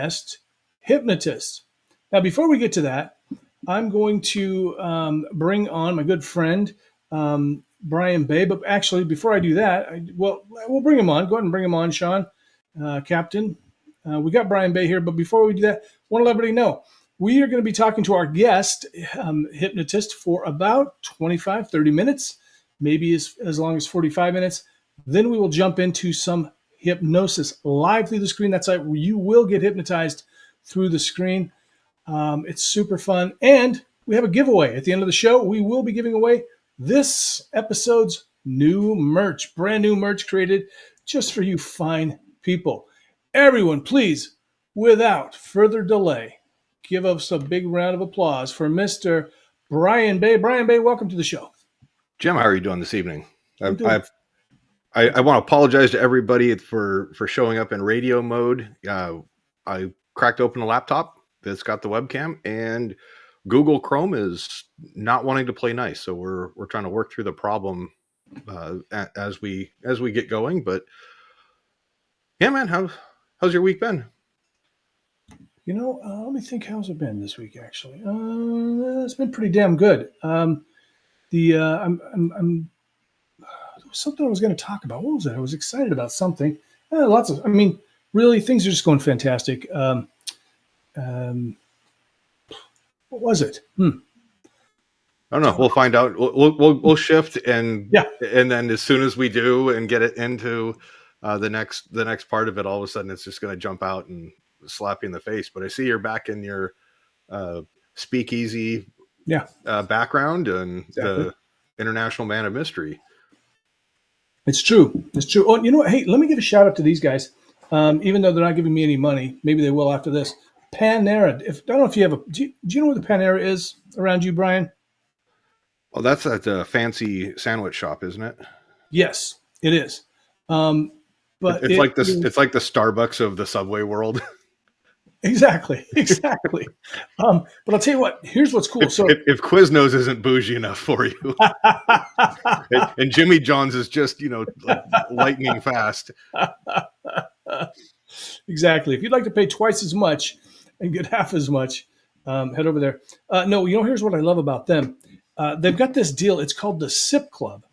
guest hypnotist. Now, before we get to that, I'm going to bring on my good friend, Brian Bay. But actually, before I do that, we'll bring him on. Go ahead and bring him on, Shawn, Captain. We got Brian Bay here. But before we do that, I want to let everybody know, we are going to be talking to our guest hypnotist for about 25, 30 minutes, maybe as long as 45 minutes. Then we will jump into some hypnosis live through the screen. That's right. You will get hypnotized through the screen. It's super fun. And we have a giveaway at the end of the show. We will be giving away this episode's new merch, brand new merch created just for you fine people. Everyone, please, without further delay, give us a big round of applause for Mr. Brian Bay. Brian Bay, welcome to the show. Jim, how are you doing this evening? I want to apologize to everybody for showing up in radio mode. I cracked open a laptop that's got the webcam, and Google Chrome is not wanting to play nice. So we're trying to work through the problem as we get going. But yeah, man, how's your week been? Let me think. How's it been this week? Actually, it's been pretty damn good. There was something I was going to talk about. What was it? I was excited about something. Really, things are just going fantastic. What was it? I don't know. We'll find out. We'll shift and then as soon as we do and get it into the next part of it, all of a sudden it's just going to jump out and slap you in the face. But I see you're back in your speakeasy background and the International Man of Mystery. It's true. Oh, you know what? Hey, let me give a shout out to these guys. Even though they're not giving me any money, maybe they will after this. Panera. I don't know if you have do you know where the Panera is around you, Brian? Well, that's at a fancy sandwich shop, isn't it? Yes, it is. But it's like the Starbucks of the Subway world. Exactly. But I'll tell you what. Here's what's cool. If Quiznos isn't bougie enough for you, and Jimmy John's is just like lightning fast. Exactly. If you'd like to pay twice as much and get half as much, head over there. Here's what I love about them. They've got this deal. It's called the Sip Club.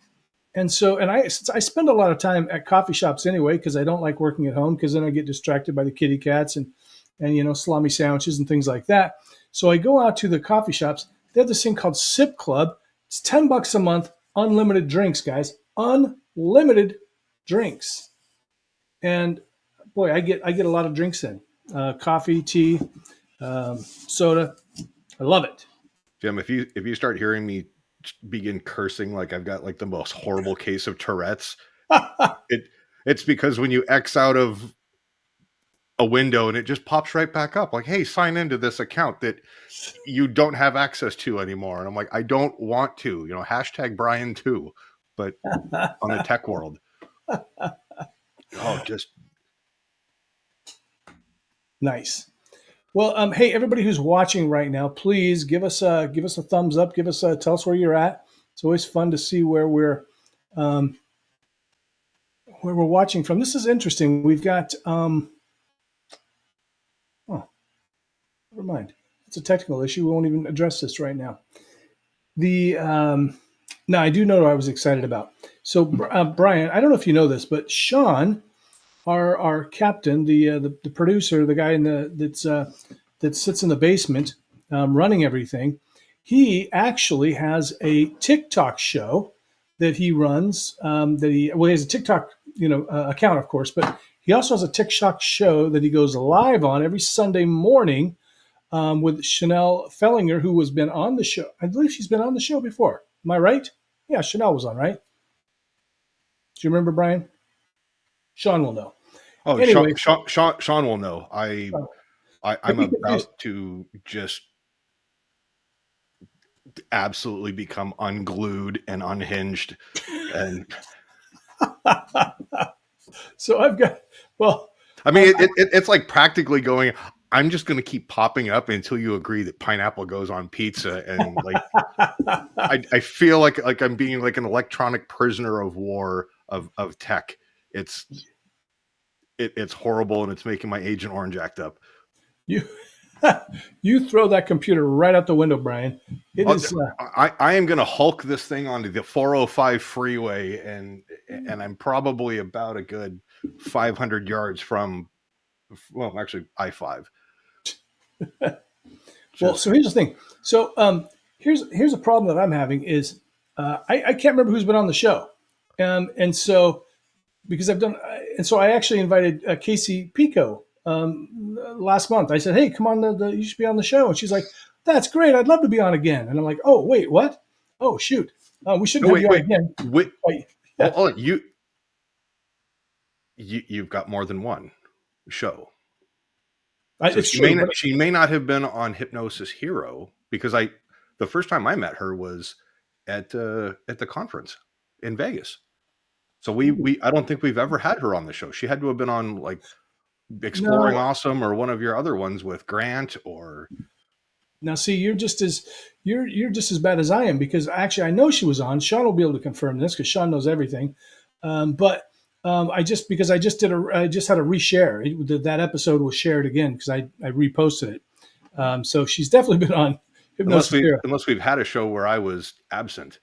And so, since I spend a lot of time at coffee shops anyway, because I don't like working at home, because then I get distracted by the kitty cats and salami sandwiches and things like that. So I go out to the coffee shops. They have this thing called Sip Club. It's $10 a month, unlimited drinks, guys. Unlimited drinks. And boy, I get a lot of drinks in. Coffee, tea, soda. I love it. Jim, if you start hearing me begin cursing like I've got like the most horrible case of Tourette's, it's because when you X out of a window and it just pops right back up like, hey, sign into this account that you don't have access to anymore. And I'm like, I don't want to, hashtag Brian too, but on the tech world. Just nice. Well, hey, everybody who's watching right now, please give us a thumbs up. Tell us where you're at. It's always fun to see where we're watching from. This is interesting. We've got never mind. It's a technical issue. We won't even address this right now. Now I do know what I was excited about. So, Brian, I don't know if you know this, but Shawn, our captain, the producer, the guy that sits in the basement running everything, he actually has a TikTok show that he runs. He has a TikTok account, of course, but he also has a TikTok show that he goes live on every Sunday morning with Chanel Fellinger, who has been on the show. I believe she's been on the show before. Am I right? Yeah, Chanel was on, right? Do you remember, Brian? Shawn will know. Oh, anyway, Shawn will know. I'm about to just absolutely become unglued and unhinged. And so I've got, it's like practically going, I'm just going to keep popping up until you agree that pineapple goes on pizza. And like, I feel like I'm being like an electronic prisoner of war of tech. It's horrible, and it's making my Agent Orange act up. You you throw that computer right out the window, Brian. It is. I am going to Hulk this thing onto the 405 freeway, and I'm probably about a good 500 yards from, well, actually I-5. Well, so here's the thing. So here's a problem that I'm having is I can't remember who's been on the show, and so because I've done, and so I actually invited Casey Pico last month. I said, "Hey, come on, you should be on the show," and she's like, "That's great. I'd love to be on again." And I'm like, "Oh, wait, what? Oh, shoot, we shouldn't have you on again." Wait, yeah. You've got more than one show. So she may not have been on Hypnosis Hero, because the first time I met her was at the conference in Vegas. So I don't think we've ever had her on the show. She had to have been on like Exploring Awesome or one of your other ones with Grant or. Now, see, you're just as bad as I am, because actually I know she was on. Shawn will be able to confirm this because Shawn knows everything. But I just had a reshare. That episode was shared again because I reposted it. So she's definitely been on Hypnosis Hero. Unless we've had a show where I was absent.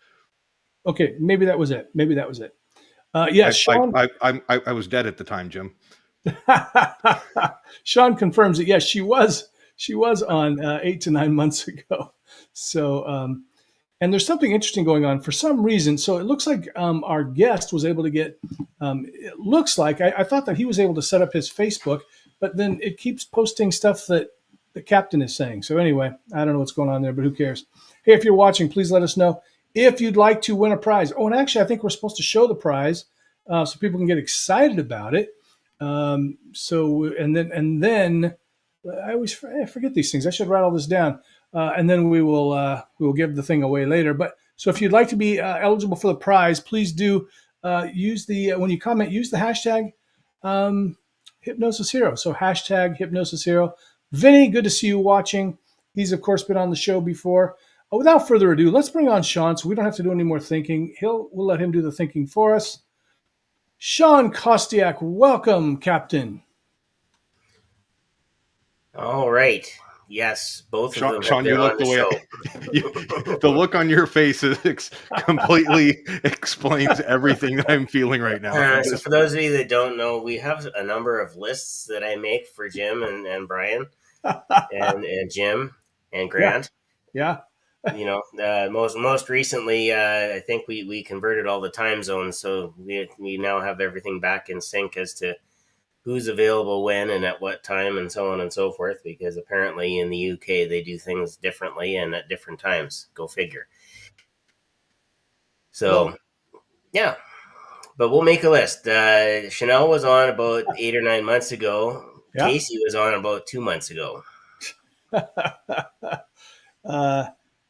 Okay, maybe that was it. Yeah, Shawn. I was dead at the time, Jim. Shawn confirms that. Yes, she was on 8 to 9 months ago. So, and there's something interesting going on for some reason. So it looks like our guest was able to get. It looks like I thought that he was able to set up his Facebook, but then it keeps posting stuff that the captain is saying. So anyway, I don't know what's going on there, but who cares? Hey, if you're watching, please let us know if you'd like to win a prize. Oh, and actually, I think we're supposed to show the prize so people can get excited about it. So and then I always forget these things. I should write all this down, and then we will give the thing away later. But so if you'd like to be eligible for the prize, please do use when you comment, use the hashtag Hypnosis Hero. So hashtag Hypnosis Hero. Vinny, good to see you watching. He's of course been on the show before. Without further ado, let's bring on Shawn so we don't have to do any more thinking. We'll let him do the thinking for us. Shawn Kostiuk, welcome, Captain. All right. Yes, both of them Shawn, have been on the show. The look on your face completely explains everything that I'm feeling right now. So for those of you that don't know, we have a number of lists that I make for Jim and Brian and Jim and Grant. Yeah. You know, most recently, I think we converted all the time zones, so we now have everything back in sync as to who's available when and at what time and so on and so forth, because apparently in the UK they do things differently and at different times. Go figure. So, yeah. But we'll make a list. Chanel was on about 8 or 9 months ago. Yeah. Casey was on about 2 months ago.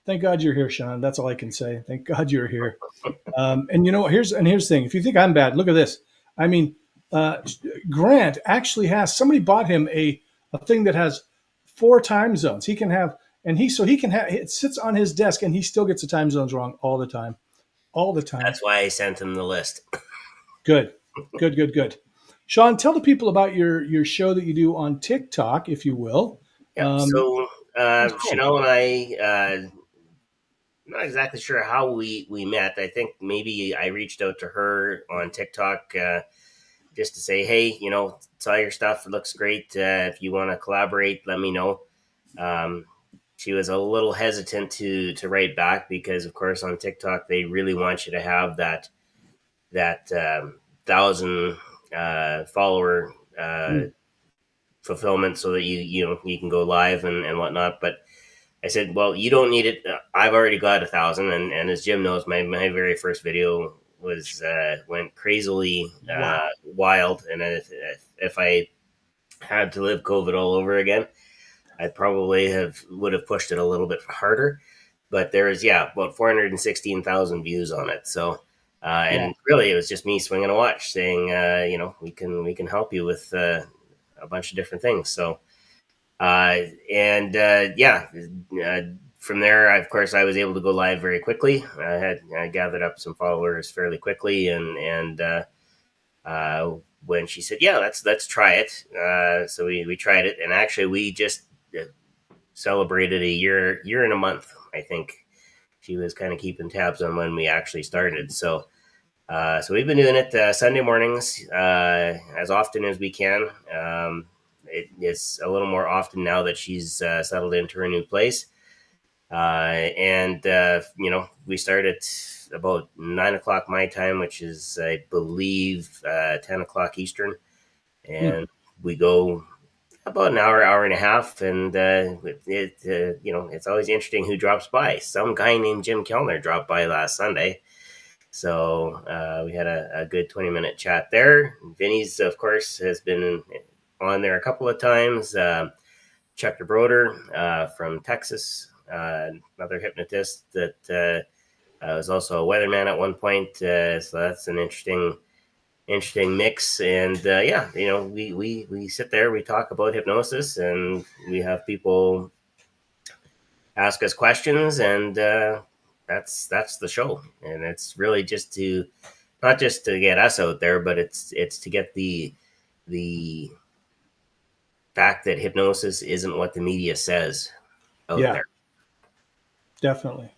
Thank God you're here, Shawn. That's all I can say. Thank God you're here. And you know, here's the thing. If you think I'm bad, look at this. I mean, Grant actually has, somebody bought him a thing that has 4 time zones. He can have, and it sits on his desk and he still gets the time zones wrong all the time. That's why I sent him the list. Good. Shawn, tell the people about your show that you do on TikTok, if you will. Yeah. So Chanel and I, I'm not exactly sure how we met. I think maybe I reached out to her on TikTok just to say, hey, you know, saw your stuff. It looks great. If you want to collaborate, let me know. She was a little hesitant to write back because, of course, on TikTok, they really want you to have that 1,000 follower fulfillment so that you can go live and whatnot. But I said, well, you don't need it. I've already got 1,000. And as Jim knows, my very first video went crazily wild. And if I had to live COVID all over again, I probably would have pushed it a little bit harder. But there is, about 416,000 views on it. So, and really it was just me swinging a watch saying, we can help you with a bunch of different things. So, from there, of course, I was able to go live very quickly. I gathered up some followers fairly quickly, and when she said, "Yeah, let's try it," so we tried it, and actually we just celebrated a year and a month. I think she was kind of keeping tabs on when we actually started. So we've been doing it Sunday mornings as often as we can. It's a little more often now that she's settled into her new place. We start at about 9 o'clock my time, which is, I believe, 10 o'clock Eastern. And we go about an hour and a half. And it's always interesting who drops by. Some guy named Jim Kellner dropped by last Sunday. So we had a good 20-minute chat there. Vinny's, of course, has been on there a couple of times. Chuck DeBroder from Texas, another hypnotist that was also a weatherman at one point. So that's an interesting mix. And we sit there, we talk about hypnosis, and we have people ask us questions, and that's the show. And it's really just not just to get us out there, but it's to get the fact that hypnosis isn't what the media says out there. Definitely.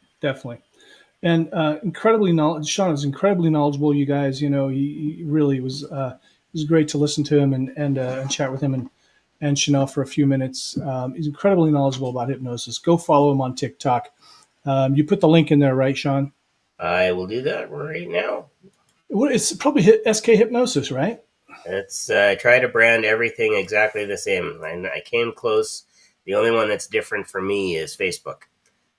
And Shawn is incredibly knowledgeable. You guys, he really was. It was great to listen to him and chat with him and Chanel for a few minutes. He's incredibly knowledgeable about hypnosis. Go follow him on TikTok. You put the link in there, right, Shawn? I will do that right now. It's probably SK Hypnosis, right? It's try to brand everything exactly the same. I came close. The only one that's different for me is Facebook.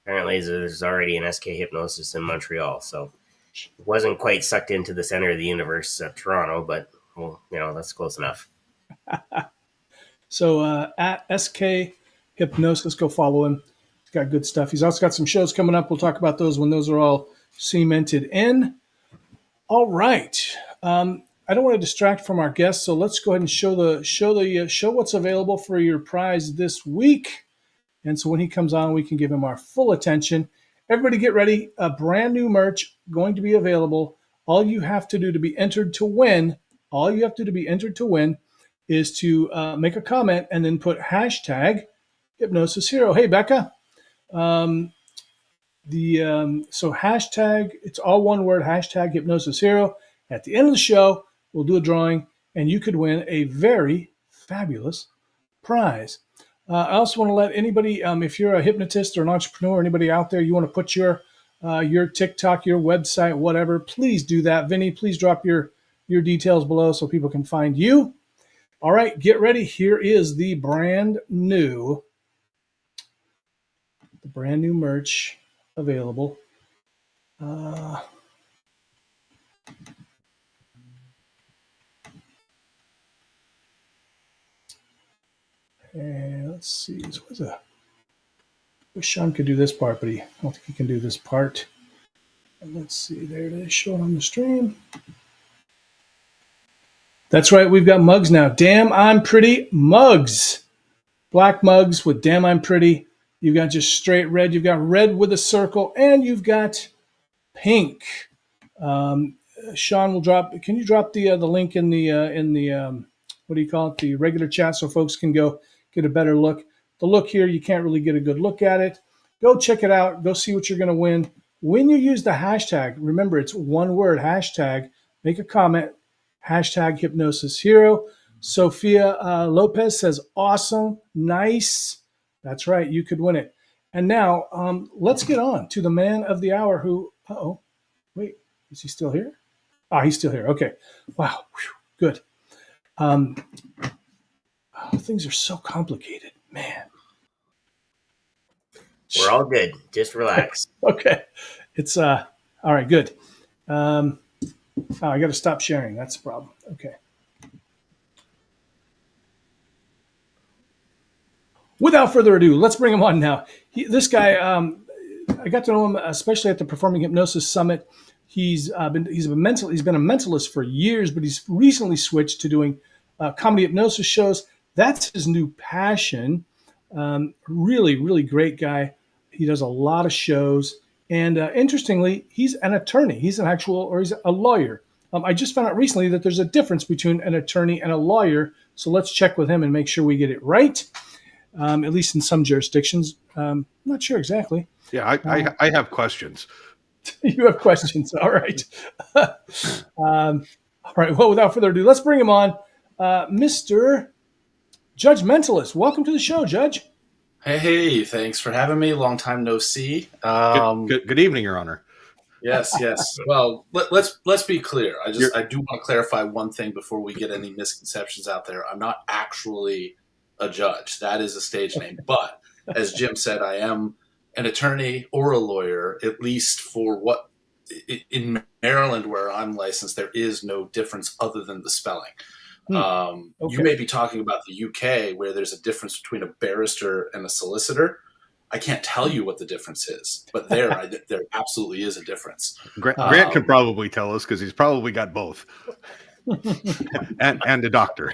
Apparently, there's already an SK Hypnosis in Montreal, so it wasn't quite sucked into the center of the universe of Toronto, but that's close enough. So at SK Hypnosis, go follow him. He's got good stuff. He's also got some shows coming up. We'll talk about those when those are all cemented in. All right. I don't want to distract from our guests, so let's go ahead and show what's available for your prize this week. And so when he comes on, we can give him our full attention. Everybody get ready. A brand new merch going to be available. All you have to do to be entered to win, is to make a comment and then put hashtag Hypnosis Hero. Hey, Becca. So hashtag, it's all one word, hashtag Hypnosis Hero. At the end of the show, we'll do a drawing, and you could win a very fabulous prize. I also want to let anybody, if you're a hypnotist or an entrepreneur, anybody out there, you want to put your TikTok, your website, whatever, please do that. Vinny, please drop your details below so people can find you. All right, get ready. Here is the brand new merch available. And let's see. I wish Shawn could do this part, but I don't think he can do this part. And let's see. There it is. Show it on the stream. That's right. We've got mugs now. Damn, I'm pretty mugs. Black mugs with damn, I'm pretty. You've got just straight red. You've got red with a circle, and you've got pink. Shawn will drop. Can you drop the link in the what do you call it? The regular chat, so folks can go get a better look. The look here, you can't really get a good look at it. Go check it out. Go see what you're going to win. When you use the hashtag, remember it's one word, hashtag, make a comment, hashtag Hypnosis Hero. Sophia Lopez says, awesome, nice. That's right, you could win it. And now let's get on to the man of the hour who, wait, is he still here? He's still here. Okay. Wow. Whew, good. Things are so complicated, man. We're all good. Just relax. Okay. It's all right. Good. I got to stop sharing. That's the problem. Okay. Without further ado, let's bring him on now. This guy, I got to know him, especially at the Performing Hypnosis Summit. He's been a mentalist for years, but he's recently switched to doing comedy hypnosis shows. That's his new passion. Really, really great guy. He does a lot of shows. And interestingly, he's an attorney. He's he's a lawyer. I just found out recently that there's a difference between an attorney and a lawyer. So let's check with him and make sure we get it right. at least in some jurisdictions. Not sure exactly. Yeah, I have questions. You have questions. All right. All right. Well, without further ado, let's bring him on. Mr. Judge Mentalist. Welcome to the show, Judge. Hey, thanks for having me. Long time no see. Good evening, Your Honor. Yes. Well, let's be clear. I do want to clarify one thing before we get any misconceptions out there. I'm not actually a judge. That is a stage name. But as Jim said, I am an attorney or a lawyer, at least for what in Maryland, where I'm licensed, there is no difference other than the spelling. Okay. You may be talking about the UK, where there's a difference between a barrister and a solicitor. I can't tell you what the difference is, but there absolutely is a difference. Grant can probably tell us because he's probably got both, and a doctor.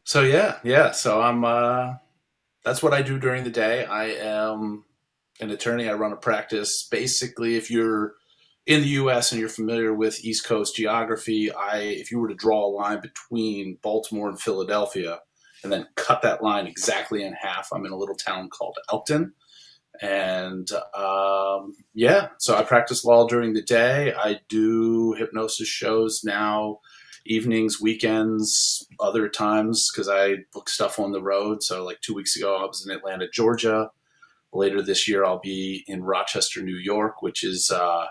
So yeah. So I'm. That's what I do during the day. I am an attorney. I run a practice. Basically, if you're in the U.S. and you're familiar with East Coast geography, if you were to draw a line between Baltimore and Philadelphia, and then cut that line exactly in half, I'm in a little town called Elkton. And so I practice law during the day. I do hypnosis shows now, evenings, weekends, other times, because I book stuff on the road. So like 2 weeks ago, I was in Atlanta, Georgia. Later this year, I'll be in Rochester, New York, which is a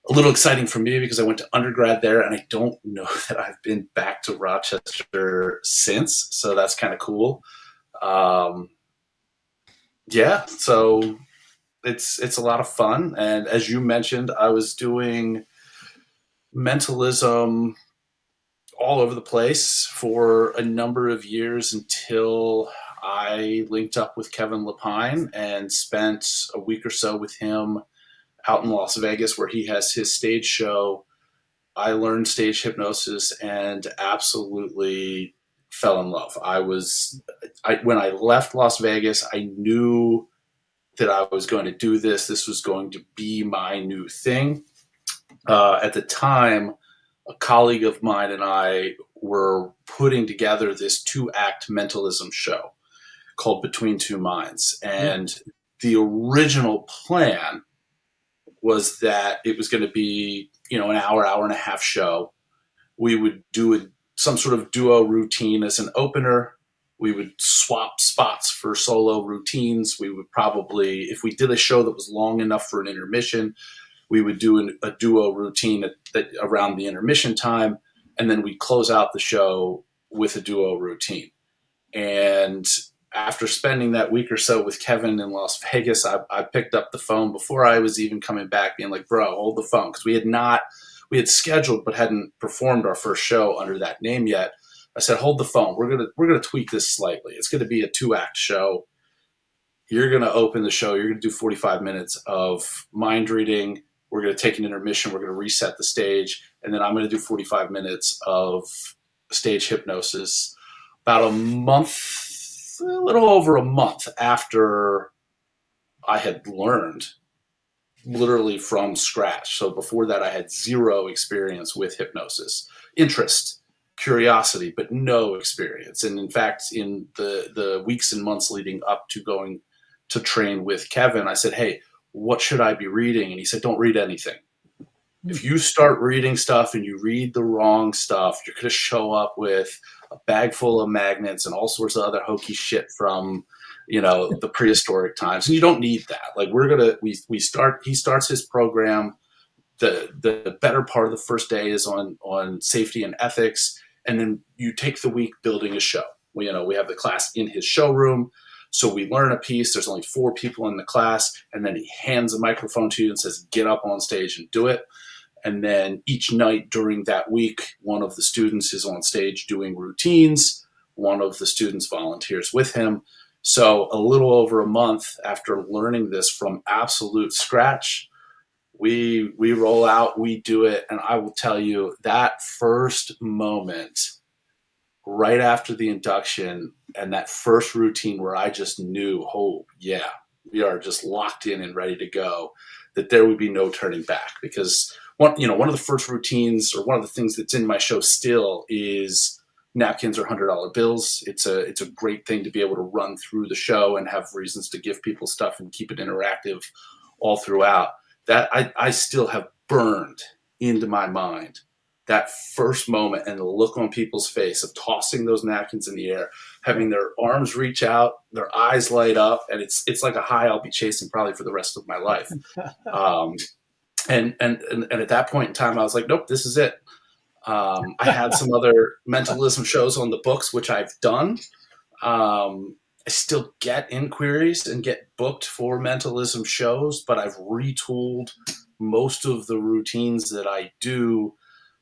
little exciting for me because I went to undergrad there, and I don't know that I've been back to Rochester since. So that's kind of cool. So it's a lot of fun. And as you mentioned, I was doing mentalism all over the place for a number of years until I linked up with Kevin Lapine and spent a week or so with him out in Las Vegas, where he has his stage show. I learned stage hypnosis and absolutely fell in love. When I left Las Vegas, I knew that I was going to do this. This was going to be my new thing. At the time, a colleague of mine and I were putting together this 2-act mentalism show called Between Two Minds. And the original plan was that it was going to be, an hour and a half show. We would do some sort of duo routine as an opener. We would swap spots for solo routines. We would probably, if we did a show that was long enough for an intermission, we would do a duo routine around the intermission time, and then we'd close out the show with a duo routine. And after spending that week or so with Kevin in Las Vegas, I picked up the phone before I was even coming back, being like, bro, hold the phone. Because we had scheduled but hadn't performed our first show under that name yet. I said, hold the phone. We're gonna tweak this slightly. It's gonna be a 2-act show. You're gonna open the show. You're gonna do 45 minutes of mind reading. We're gonna take an intermission. We're gonna reset the stage, and then I'm gonna do 45 minutes of stage hypnosis. About a little over a month after I had learned literally from scratch. So before that, I had zero experience with hypnosis, interest, curiosity, but no experience. And in fact, in the weeks and months leading up to going to train with Kevin, I said, hey, what should I be reading? And he said, don't read anything. If you start reading stuff and you read the wrong stuff, you're going to show up with a bag full of magnets and all sorts of other hokey shit from, the prehistoric times. And you don't need that. Like he starts his program. The better part of the first day is on safety and ethics. And then you take the week building a show. We have the class in his showroom. So we learn a piece. There's only 4 people in the class. And then he hands a microphone to you and says, get up on stage and do it. And then each night during that week, one of the students is on stage doing routines. One of the students volunteers with him. So a little over a month after learning this from absolute scratch, we roll out, we do it. And I will tell you, that first moment right after the induction and that first routine where I just knew, oh yeah, we are just locked in and ready to go, that there would be no turning back. Because one of the first routines, or one of the things that's in my show still, is napkins are $100 bills. It's a great thing to be able to run through the show and have reasons to give people stuff and keep it interactive all throughout. That I still have burned into my mind that first moment and the look on people's face of tossing those napkins in the air, having their arms reach out, their eyes light up, and it's like a high I'll be chasing probably for the rest of my life. And at that point in time, I was like, nope, this is it. I had some other mentalism shows on the books, which I've done. I still get inquiries and get booked for mentalism shows, but I've retooled most of the routines that I do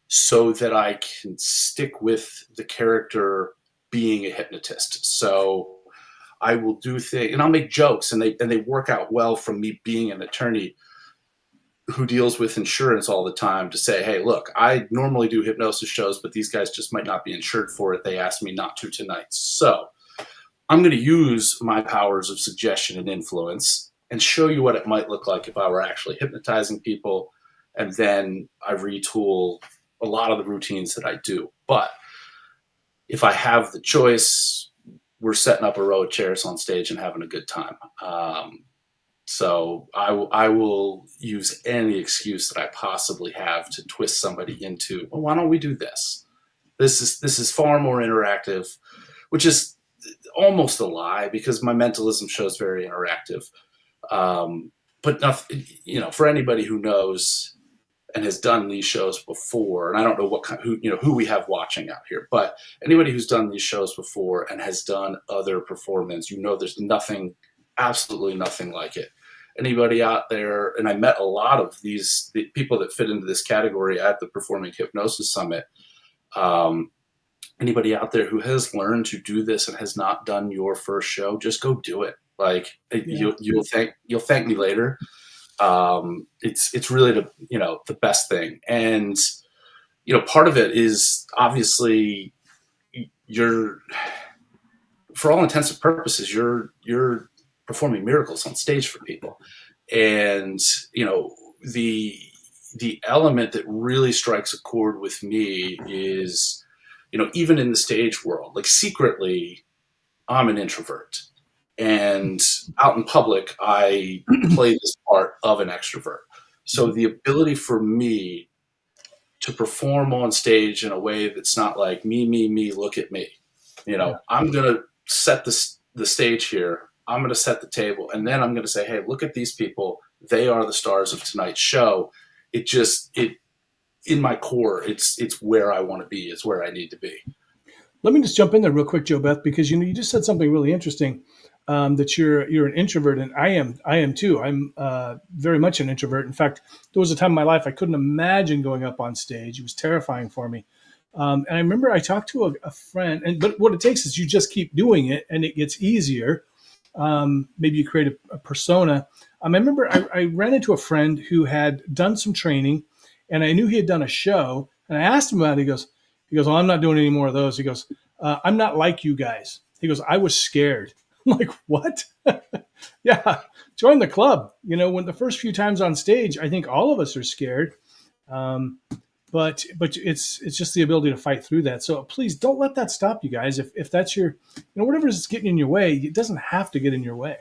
so that I can stick with the character being a hypnotist. So I will do things, and I'll make jokes, and they work out well from me being an attorney who deals with insurance all the time, to say, hey, look, I normally do hypnosis shows, but these guys just might not be insured for it. They asked me not to tonight. So I'm going to use my powers of suggestion and influence and show you what it might look like if I were actually hypnotizing people. And then I retool a lot of the routines that I do. But if I have the choice, we're setting up a row of chairs on stage and having a good time. So I will use any excuse that I possibly have to twist somebody into, well, why don't we do this? This is far more interactive, which is almost a lie because my mentalism show is very interactive. But nothing, for anybody who knows and has done these shows before, and I don't know what kind, who we have watching out here, but anybody who's done these shows before and has done other performance, there's nothing, absolutely nothing like it. Anybody out there, and I met a lot of the people that fit into this category at the Performing Hypnosis Summit. Anybody out there who has learned to do this and has not done your first show, just go do it. Like you'll thank me later. It's really the best thing. And, part of it is obviously for all intents and purposes, you're performing miracles on stage for people. And, the element that really strikes a chord with me is, even in the stage world, like secretly, I'm an introvert. And out in public, I play this part of an extrovert. So the ability for me to perform on stage in a way that's not like me, look at me. I'm going to set the stage here. I'm going to set the table. And then I'm going to say, hey, look at these people. They are the stars of tonight's show. In my core, it's where I want to be. It's where I need to be. Let me just jump in there real quick, Joe Beth, because you just said something really interesting. That you're an introvert, and I am too. I'm very much an introvert. In fact, there was a time in my life I couldn't imagine going up on stage. It was terrifying for me. And I remember I talked to a friend, but what it takes is you just keep doing it, and it gets easier. Maybe you create a persona. I remember I ran into a friend who had done some training, and I knew he had done a show, and I asked him about it. He goes, well, I'm not doing any more of those. He goes, I'm not like you guys. He goes, I was scared. I'm like, what? Yeah, join the club. When the first few times on stage, I think all of us are scared. But it's just the ability to fight through that. So please don't let that stop you guys. If that's your, whatever is getting in your way, it doesn't have to get in your way.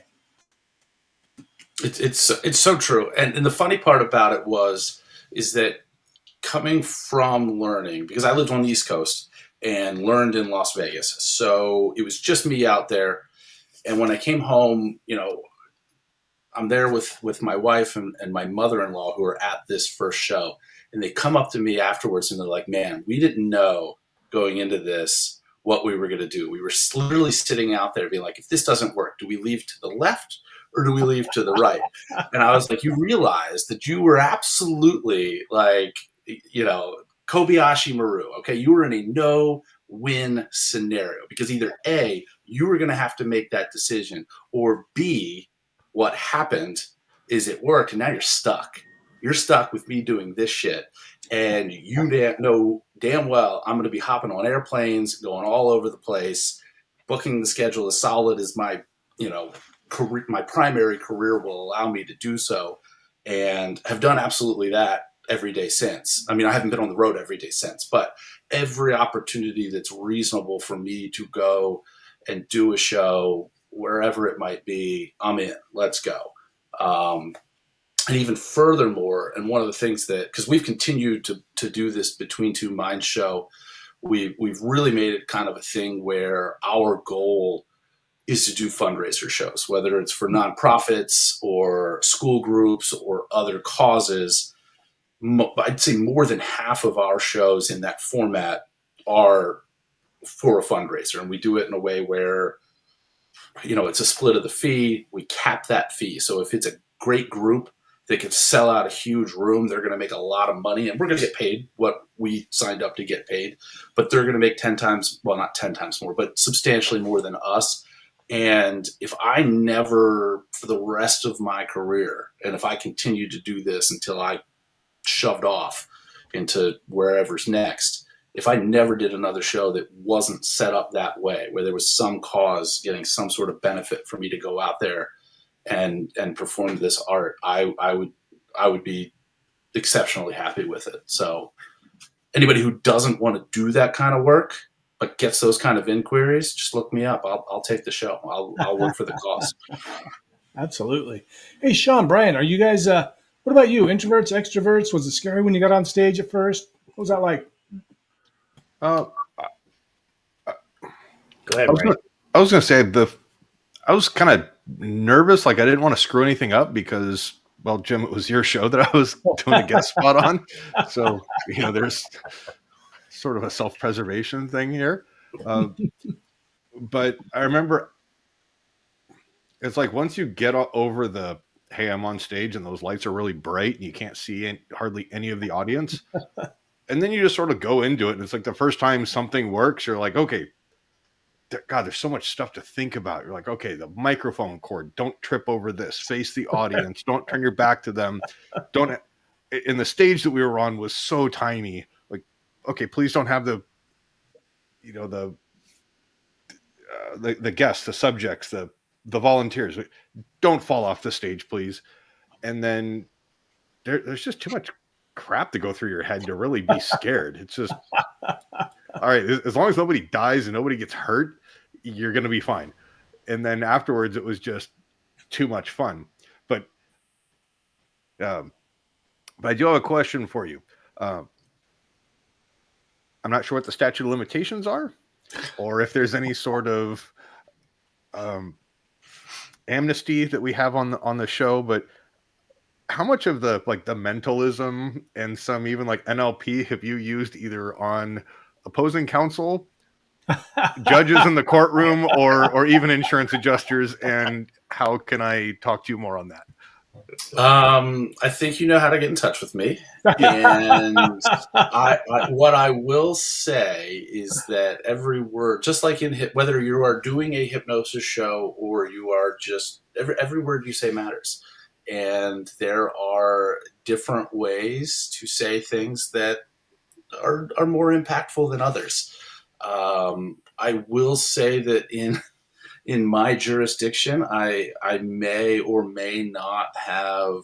It's so true. And the funny part about it is that coming from learning, because I lived on the East Coast and learned in Las Vegas. So it was just me out there. And when I came home, I'm there with my wife and my mother-in-law who are at this first show. And they come up to me afterwards and they're like, man, we didn't know going into this what we were going to do. We were literally sitting out there being like, if this doesn't work, do we leave to the left or do we leave to the right? And I was like, you realize that you were absolutely like, Kobayashi Maru. Okay. You were in a no-win scenario because either A, you were going to have to make that decision, or B, what happened is it worked and now you're stuck. You're stuck with me doing this shit. And you know damn well I'm going to be hopping on airplanes, going all over the place, booking the schedule as solid as my, career, my primary career will allow me to do so, and have done absolutely that every day since. I mean, I haven't been on the road every day since, but every opportunity that's reasonable for me to go and do a show wherever it might be, I'm in. Let's go. And even furthermore, and one of the things that, because we've continued to do this Between Two Minds show, we've really made it kind of a thing where our goal is to do fundraiser shows, whether it's for nonprofits or school groups or other causes. I'd say more than half of our shows in that format are for a fundraiser. And we do it in a way where, it's a split of the fee. We cap that fee. So if it's a great group, they could sell out a huge room. They're going to make a lot of money, and we're going to get paid what we signed up to get paid. But they're going to make 10 times, well, not 10 times more, but substantially more than us. And if I never, for the rest of my career, and if I continue to do this until I shoved off into wherever's next, if I never did another show that wasn't set up that way, where there was some cause getting some sort of benefit for me to go out there and perform this art, I would be exceptionally happy with it. So anybody who doesn't want to do that kind of work but gets those kind of inquiries, just look me up. I'll take the show. I'll work for the cause. Absolutely. Hey, Shawn, Brian, are you guys, what about you? Introverts, extroverts? Was it scary when you got on stage at first? What was that like? Go ahead, Brian. I was going to say I was kind of nervous. Like I didn't want to screw anything up because, well, Jim, it was your show that I was doing a guest spot on. So, there's sort of a self-preservation thing here. But I remember it's like once you get over the, hey, I'm on stage and those lights are really bright and you can't see hardly any of the audience. And then you just sort of go into it. And it's like the first time something works, you're like, okay, God, there's so much stuff to think about. You're like, okay, the microphone cord, don't trip over this, face the audience, don't turn your back to them. And the stage that we were on was so tiny. Like, okay, please don't have the guests, the subjects, the volunteers, don't fall off the stage, please. And then there's just too much crap to go through your head to really be scared. It's just, all right, as long as nobody dies and nobody gets hurt, you're going to be fine. And then afterwards, it was just too much fun. But I do have a question for you. I'm not sure what the statute of limitations are, or if there's any sort of amnesty that we have on the show. But how much of the mentalism and some even like NLP have you used either on opposing counsel, judges in the courtroom, or even insurance adjusters? And how can I talk to you more on that? I think you know how to get in touch with me. And what I will say is that every word, just like whether you are doing a hypnosis show or you are just, every word you say matters. And there are different ways to say things that are more impactful than others. I will say that in my jurisdiction, I may or may not have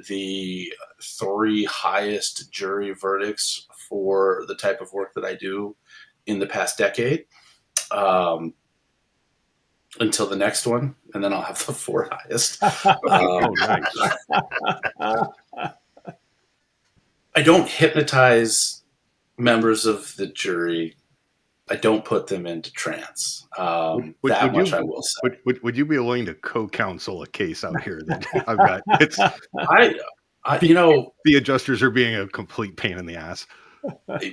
the 3 highest jury verdicts for the type of work that I do in the past decade, until the next one, and then I'll have the 4 highest. I don't hypnotize members of the jury. I don't put them into trance. I will say. Would you be willing to co-counsel a case out here that I've got? The adjusters are being a complete pain in the ass.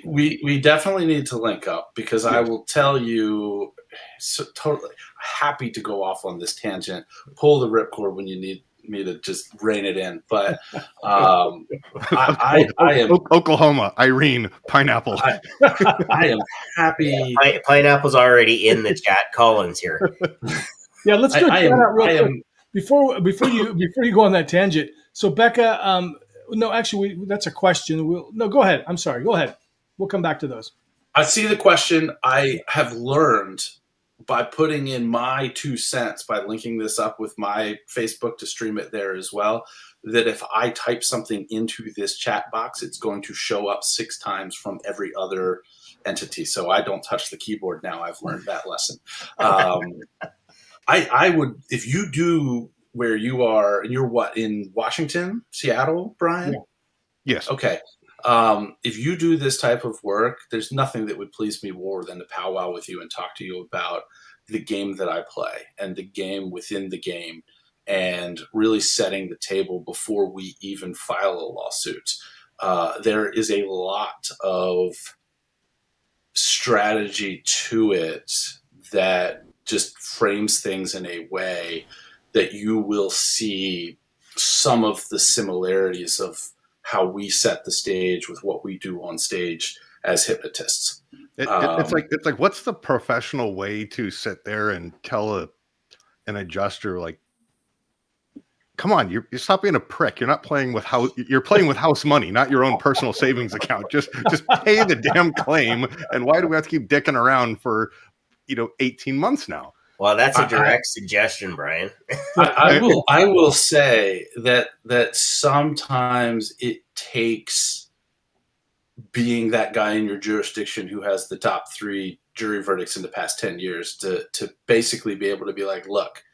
We definitely need to link up, because I will tell you, totally happy to go off on this tangent. Pull the ripcord when you need me to just rein it in. But I am Oklahoma, Irene, pineapple. I am happy. Pineapple's already in the chat. Collins here. Yeah, let's do that real quick before you go on that tangent. So Becca, no, actually, that's a question. Go ahead. I'm sorry. Go ahead. We'll come back to those. I see the question. I have learned by putting in my 2 cents, by linking this up with my Facebook to stream it there as well, that if I type something into this chat box, it's going to show up 6 times from every other entity. So I don't touch the keyboard now. I've learned that lesson. I would, if you do where you are, and you're what, in Washington, Seattle, Brian? Yeah. Yes. Okay. If you do this type of work, there's nothing that would please me more than to powwow with you and talk to you about the game that I play and the game within the game, and really setting the table before we even file a lawsuit. There is a lot of strategy to it that just frames things in a way that you will see some of the similarities of how we set the stage with what we do on stage as hypnotists. It's like, what's the professional way to sit there and tell an adjuster, like, come on, you stop being a prick. You're not playing with you're playing with house money, not your own personal savings account. Just pay the damn claim. And why do we have to keep dicking around for 18 months now? Well, that's a direct suggestion, Brian. I will say that sometimes it takes being that guy in your jurisdiction who has the top 3 jury verdicts in the past 10 years to basically be able to be like, look,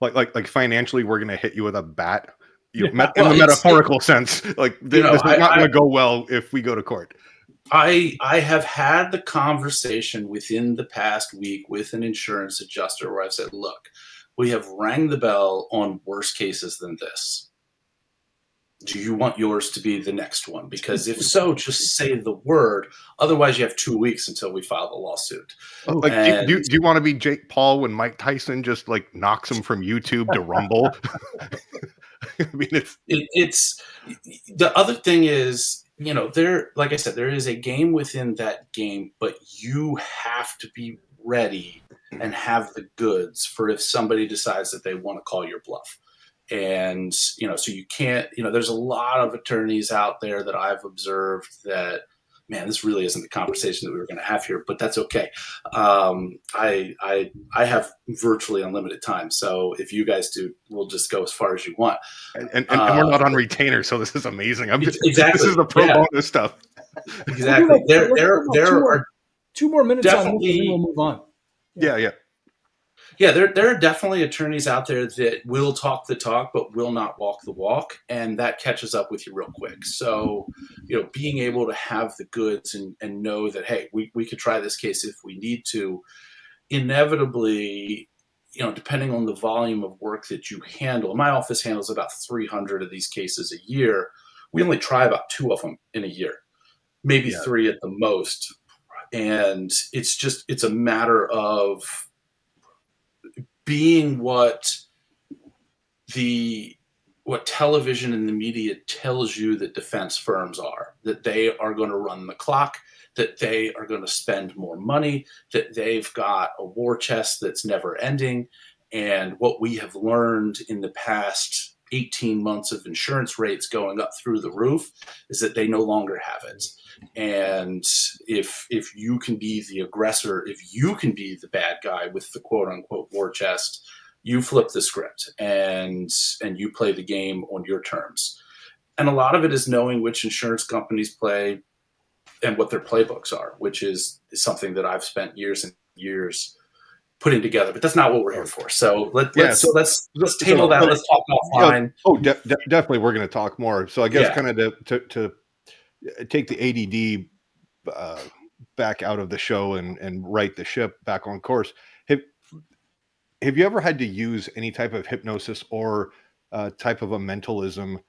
like financially, we're going to hit you with a bat. In the metaphorical sense, like this is not going to go well if we go to court. I have had the conversation within the past week with an insurance adjuster where I've said, look, we have rang the bell on worse cases than this. Do you want yours to be the next one? Because if so, just say the word. Otherwise, you have 2 weeks until we file the lawsuit. Do you want to be Jake Paul when Mike Tyson just like knocks him from YouTube to Rumble? I mean, it's the other thing is, like I said, there is a game within that game, but you have to be ready and have the goods for if somebody decides that they want to call your bluff. And, so you can't, there's a lot of attorneys out there that I've observed that, man, this really isn't the conversation that we were going to have here, but that's okay. I have virtually unlimited time. So if you guys do, we'll just go as far as you want. And we're not on retainer. So this is amazing. Exactly. This is the pro bonus stuff. Exactly. There are 2 more minutes on this, and then we'll move on. Yeah. Yeah, there are definitely attorneys out there that will talk the talk, but will not walk the walk. And that catches up with you real quick. So, being able to have the goods and know that, hey, we could try this case if we need to, inevitably, depending on the volume of work that you handle, my office handles about 300 of these cases a year. We only try about 2 of them in a year, maybe 3 at the most. And it's a matter of being what television and the media tells you that defense firms are, that they are going to run the clock, that they are going to spend more money, that they've got a war chest that's never ending. And what we have learned in the past 18 months of insurance rates going up through the roof is that they no longer have it. And if you can be the aggressor, if you can be the bad guy with the quote unquote war chest, you flip the script and you play the game on your terms. And a lot of it is knowing which insurance companies play and what their playbooks are, which is something that I've spent years and years putting together, but that's not what we're here for. So let's table that. Let's talk offline. Definitely. We're going to talk more. So I guess kind of to take the ADD back out of the show and right the ship back on course. Have you ever had to use any type of hypnosis or type of a mentalism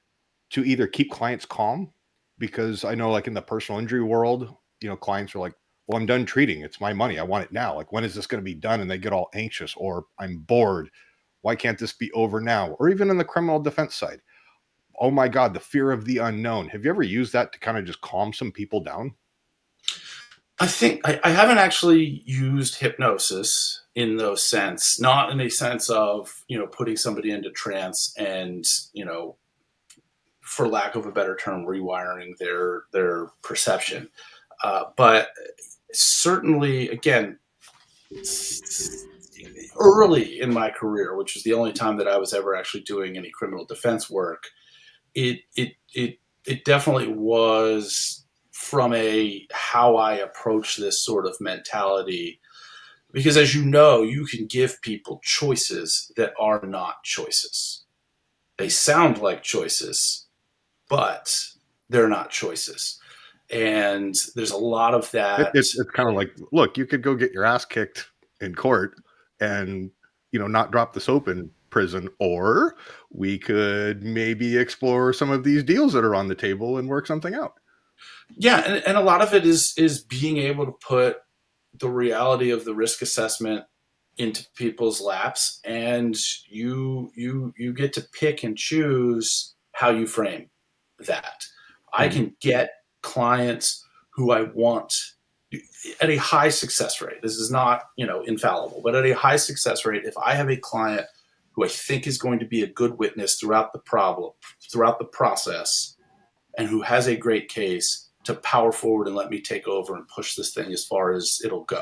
to either keep clients calm? Because I know, like in the personal injury world, clients are like, well, I'm done treating. It's my money. I want it now. Like, when is this going to be done? And they get all anxious, or I'm bored. Why can't this be over now? Or even in the criminal defense side, oh my God, the fear of the unknown. Have you ever used that to kind of just calm some people down? I think I haven't actually used hypnosis in those sense, not in a sense of, putting somebody into trance and, for lack of a better term, rewiring their perception. But certainly, again, early in my career, which was the only time that I was ever actually doing any criminal defense work, it definitely was from a how I approach this sort of mentality. Because as you know, you can give people choices that are not choices. They sound like choices, but they're not choices. And there's a lot of that. It's kind of like, look, you could go get your ass kicked in court and, not drop the soap in prison, or we could maybe explore some of these deals that are on the table and work something out. Yeah. And a lot of it is being able to put the reality of the risk assessment into people's laps, and you get to pick and choose how you frame that. I can get clients who I want at a high success rate. This is not, infallible, but at a high success rate, if I have a client who I think is going to be a good witness throughout the process, and who has a great case, to power forward and let me take over and push this thing as far as it'll go.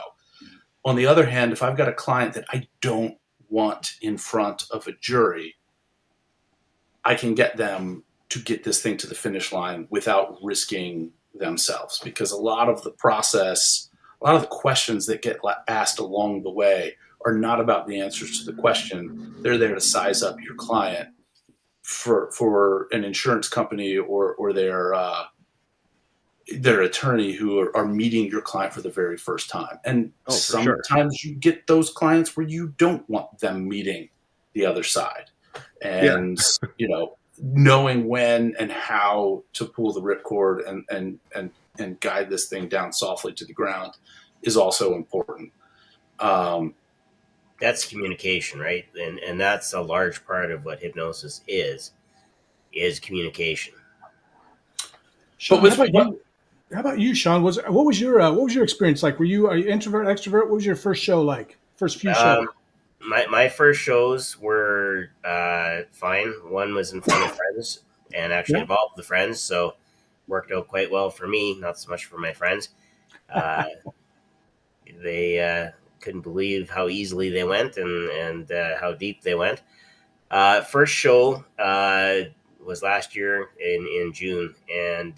On the other hand, if I've got a client that I don't want in front of a jury, I can get them to get this thing to the finish line without risking themselves, because a lot of the process, a lot of the questions that get asked along the way are not about the answers to the question. They're there to size up your client for an insurance company or their attorney who are meeting your client for the very first time. And sometimes you get those clients where you don't want them meeting the other side. And, knowing when and how to pull the ripcord and guide this thing down softly to the ground is also important. That's communication, right? And that's a large part of what hypnosis is communication. Shawn, how about you, Shawn? What was your experience like? Were you introvert, extrovert? What was your first show like? First few shows? My first shows were fine. One was in front of friends and actually involved the friends, so worked out quite well for me. Not so much for my friends. They couldn't believe how easily they went and how deep they went. First show was last year in June, and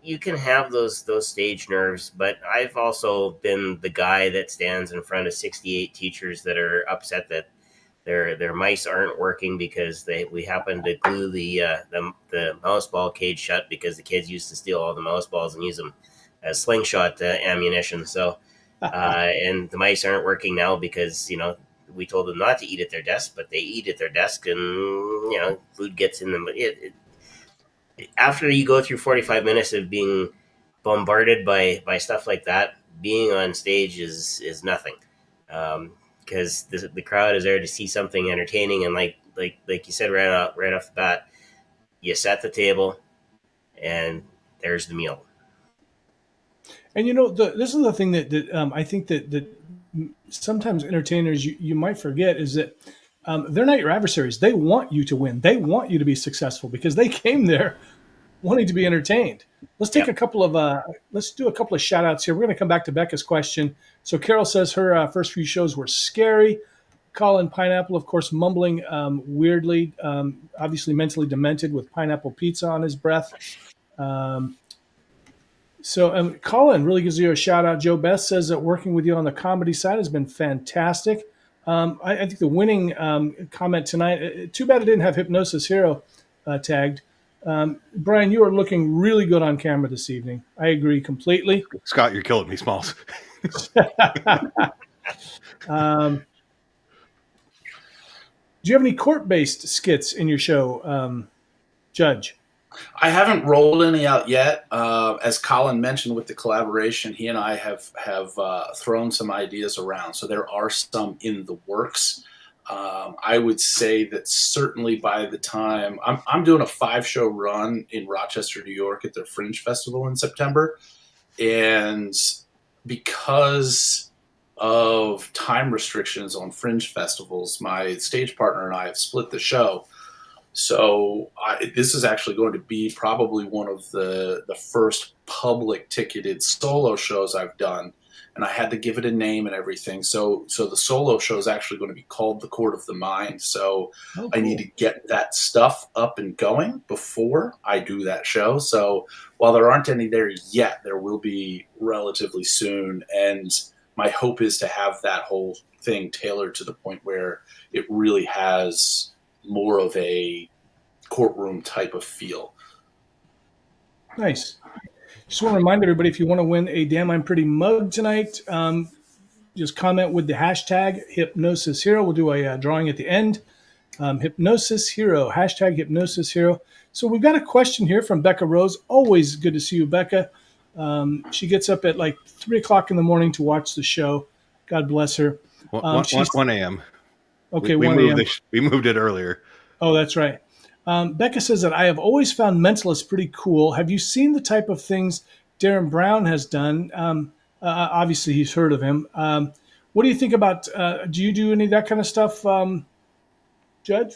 you can have those stage nerves, but I've also been the guy that stands in front of 68 teachers that are upset that their mice aren't working because we happened to glue the mouse ball cage shut because the kids used to steal all the mouse balls and use them as slingshot ammunition. So and the mice aren't working now because we told them not to eat at their desk, but they eat at their desk, and food gets in them. After you go through 45 minutes of being bombarded by stuff like that, being on stage is nothing, because the crowd is there to see something entertaining, and like you said right off the bat, you set the table, and there's the meal. And this is the thing that I think that sometimes entertainers you might forget is that they're not your adversaries. They want you to win. They want you to be successful because they came there wanting to be entertained. Let's take let's do a couple of shout outs here. We're going to come back to Becca's question. So Carol says her first few shows were scary. Colin Pineapple, of course, mumbling weirdly, obviously mentally demented with pineapple pizza on his breath. So Colin really gives you a shout out. Joe Best says that working with you on the comedy side has been fantastic. I think the winning comment tonight, too bad it didn't have Hypnosis Hero tagged. Brian, you are looking really good on camera this evening. I agree completely. Scott, you're killing me, Smalls. Do you have any court-based skits in your show, Judge? I haven't rolled any out yet. As Colin mentioned with the collaboration, he and I have thrown some ideas around. So there are some in the works. I would say that certainly by the time I'm doing a 5-show run in Rochester, New York at their Fringe Festival in September. And because of time restrictions on Fringe festivals, my stage partner and I have split the show. So this is actually going to be probably one of the first public ticketed solo shows I've done. and I had to give it a name and everything. So the solo show is actually going to be called The Court of the Mind. So Oh, I need cool. to get that stuff up and going before I do that show. So while there aren't any there yet, there will be relatively soon. And my hope is to have that whole thing tailored to the point where it really has more of a courtroom type of feel. Nice. Just want to remind everybody, if you want to win a Damn I'm Pretty mug tonight, just comment with the hashtag Hypnosis Hero. We'll do a drawing at the end. Hypnosis Hero, hashtag Hypnosis Hero. So we've got a question here from Becca Rose. Always good to see you, Becca. She gets up at like 3 o'clock in the morning to watch the show. God bless her. 1 a.m. Okay, we 1 moved a.m. we moved it earlier. Oh, that's right. Becca says that I have always found mentalists pretty cool. Have you seen the type of things Darren Brown has done? Obviously, he's heard of him. What do you think about? Do you do any of that kind of stuff, Judge?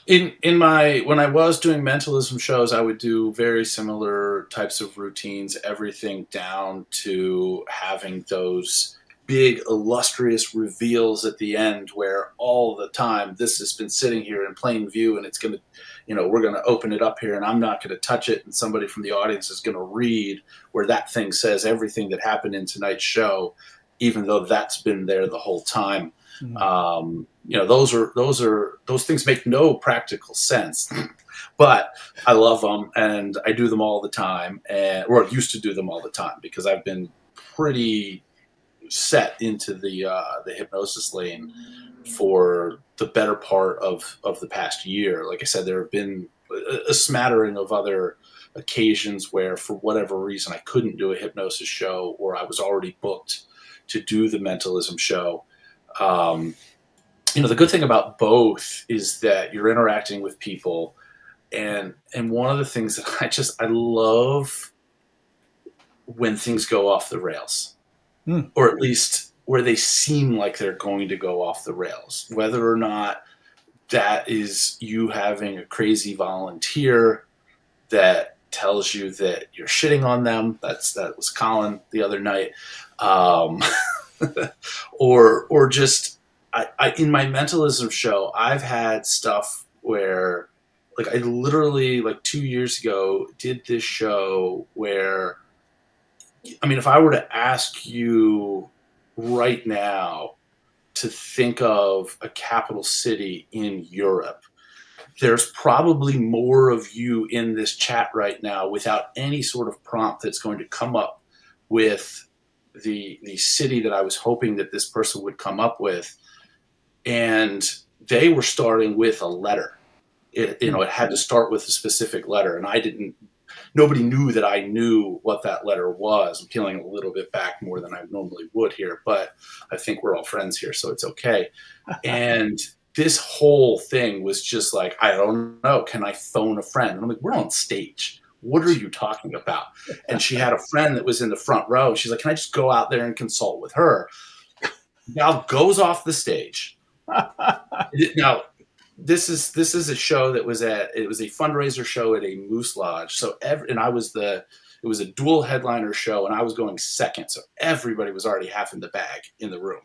When I was doing mentalism shows, I would do very similar types of routines, everything down to having those big illustrious reveals at the end where all the time this has been sitting here in plain view and it's going to, we're going to open it up here and I'm not going to touch it. And somebody from the audience is going to read where that thing says everything that happened in tonight's show, even though that's been there the whole time. Mm-hmm. Those things make no practical sense, but I love them and I do them all the time, or I used to do them all the time because I've been pretty set into the hypnosis lane for the better part of the past year. Like I said, there have been a smattering of other occasions where for whatever reason I couldn't do a hypnosis show or I was already booked to do the mentalism show. The good thing about both is that you're interacting with people, and one of the things that I love when things go off the rails, or at least where they seem like they're going to go off the rails, whether or not that is you having a crazy volunteer that tells you that you're shitting on them. That was Colin the other night. Or just I in my mentalism show, I've had stuff where like I literally like 2 years ago did this show where, I mean, if I were to ask you right now to think of a capital city in Europe, there's probably more of you in this chat right now without any sort of prompt that's going to come up with the city that I was hoping that this person would come up with. And they were starting with a letter. It had to start with a specific letter. And nobody knew that I knew what that letter was. I'm peeling a little bit back more than I normally would here, but I think we're all friends here, so it's okay. And this whole thing was just like, I don't know, can I phone a friend? And I'm like, we're on stage. What are you talking about? And she had a friend that was in the front row. She's like, can I just go out there and consult with her? Now goes off the stage. Now, this is a show that was it was a fundraiser show at a Moose Lodge. So it was a dual headliner show and I was going second. So everybody was already half in the bag in the room.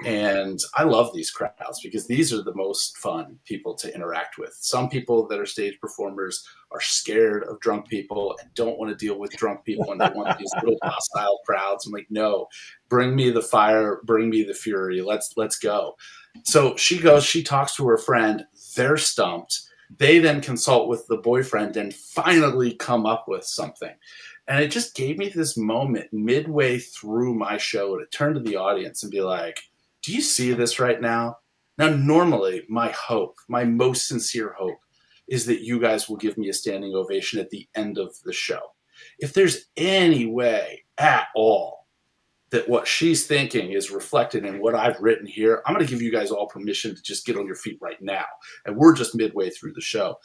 And I love these crowds because these are the most fun people to interact with. Some people that are stage performers are scared of drunk people and don't want to deal with drunk people and they want these little hostile crowds. I'm like, no, bring me the fire, bring me the fury. Let's go. So she goes, she talks to her friend, they're stumped. They then consult with the boyfriend and finally come up with something. And it just gave me this moment midway through my show to turn to the audience and be like, do you see this right now? Now, normally my hope, my most sincere hope is that you guys will give me a standing ovation at the end of the show. If there's any way at all that what she's thinking is reflected in what I've written here, I'm going to give you guys all permission to just get on your feet right now. And we're just midway through the show.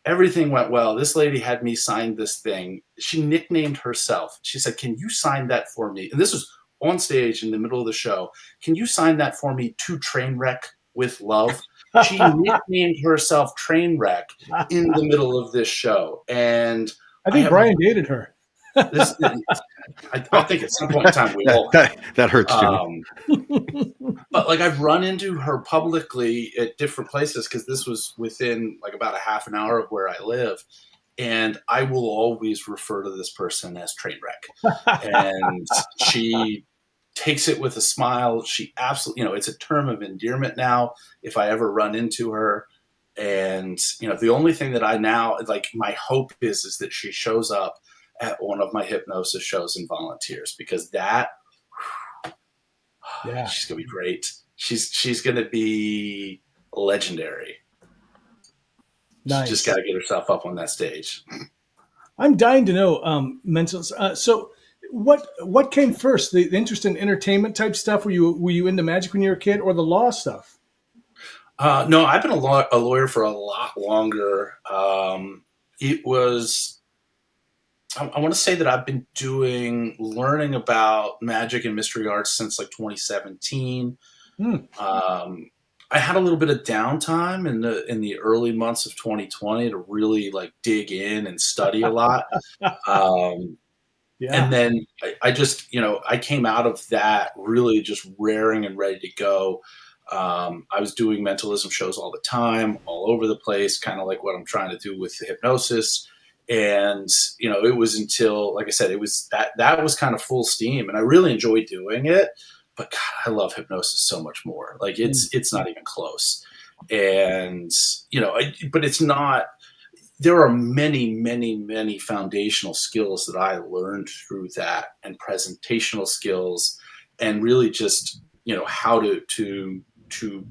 Everything went well. This lady had me sign this thing. She nicknamed herself. She said, can you sign that for me? And this was on stage in the middle of the show. Can you sign that for me? To Trainwreck with love. She nicknamed herself Trainwreck in the middle of this show. And I think Brian dated her. I think at some point in time we all that hurts too. But like I've run into her publicly at different places because this was within like about a half an hour of where I live. And I will always refer to this person as Trainwreck. And she takes it with a smile. She absolutely, it's a term of endearment now if I ever run into her. And, the only thing that I now, like my hope is that she shows up at one of my hypnosis shows and volunteers, because that, yeah, she's going to be great. She's going to be legendary. Nice. She just got to get herself up on that stage. I'm dying to know, mental. So what came first? The interest in entertainment type stuff? Were you into magic when you were a kid, or the law stuff? No, I've been a lawyer for a lot longer. It was, I want to say that I've been learning about magic and mystery arts since like 2017. I had a little bit of downtime in the early months of 2020 to really like dig in and study a lot. And then I just, I came out of that really just raring and ready to go. I was doing mentalism shows all the time, all over the place, kind of like what I'm trying to do with the hypnosis. And, it was until, like I said, it was that was kind of full steam, and I really enjoyed doing it. But God, I love hypnosis so much more. Like it's not even close. And, but it's not, there are many, many, many foundational skills that I learned through that, and presentational skills, and really just, how to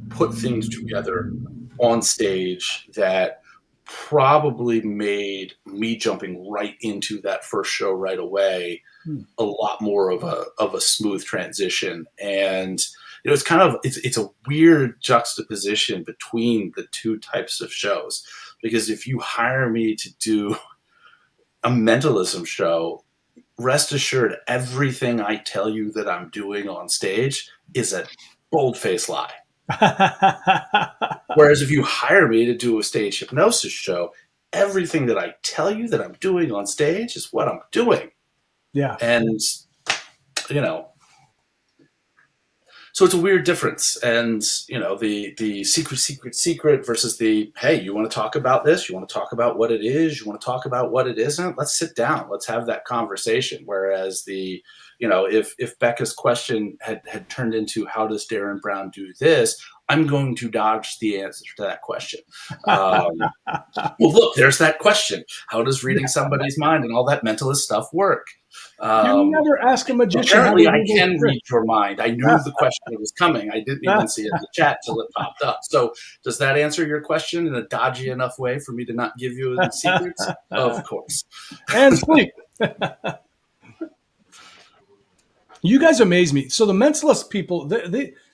put things together on stage that probably made me jumping right into that first show right away a lot more of a smooth transition. And it's kind of it's a weird juxtaposition between the two types of shows, because if you hire me to do a mentalism show, rest assured everything I tell you that I'm doing on stage is a bold-faced lie. Whereas if you hire me to do a stage hypnosis show, everything that I tell you that I'm doing on stage is what I'm doing. Yeah. And, so it's a weird difference. And, the secret versus the, hey, you want to talk about this? You want to talk about what it is? You want to talk about what it isn't? Let's sit down. Let's have that conversation. Whereas the, if Becca's question had turned into, how does Darren Brown do this? I'm going to dodge the answer to that question. Well, look, there's that question. How does reading somebody's mind and all that mentalist stuff work? You never ask a magician. Apparently, I can read your mind. I knew the question was coming. I didn't even see it in the chat till it popped up. So, does that answer your question in a dodgy enough way for me to not give you the secrets? Of course. And sleep. You guys amaze me. So the mentalist people,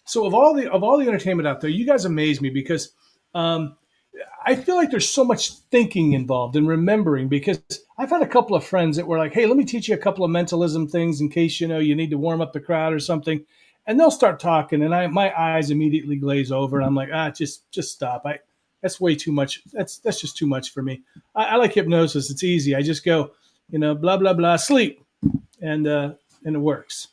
so of all the entertainment out there, you guys amaze me, because I feel like there's so much thinking involved in remembering, because I've had a couple of friends that were like, hey, let me teach you a couple of mentalism things in case, you need to warm up the crowd or something. And they'll start talking, and my eyes immediately glaze over, and I'm like, just stop. That's way too much. That's just too much for me. I like hypnosis. It's easy. I just go, blah, blah, blah, sleep. And it works.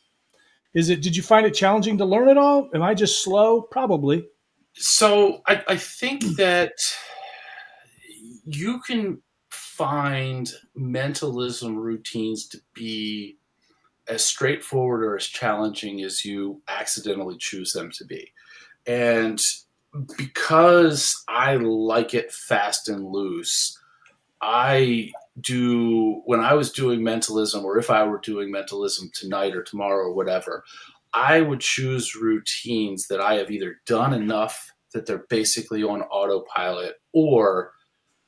Did you find it challenging to learn it all? Am I just slow? Probably. So I think that you can find mentalism routines to be as straightforward or as challenging as you accidentally choose them to be. And because I like it fast and loose, when I was doing mentalism, or if I were doing mentalism tonight or tomorrow or whatever, I would choose routines that I have either done enough that they're basically on autopilot, or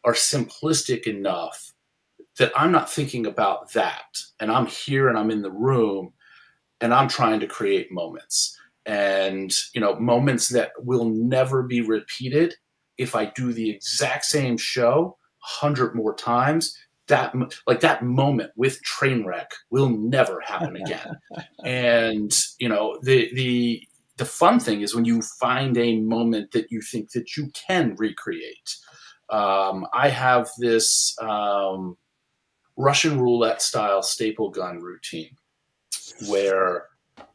are simplistic enough that I'm not thinking about that. And I'm here and I'm in the room and I'm trying to create moments. And, moments that will never be repeated. If I do the exact same show 100 more times, that moment with Trainwreck will never happen again. And, the fun thing is when you find a moment that you think that you can recreate. I have this Russian roulette style staple gun routine where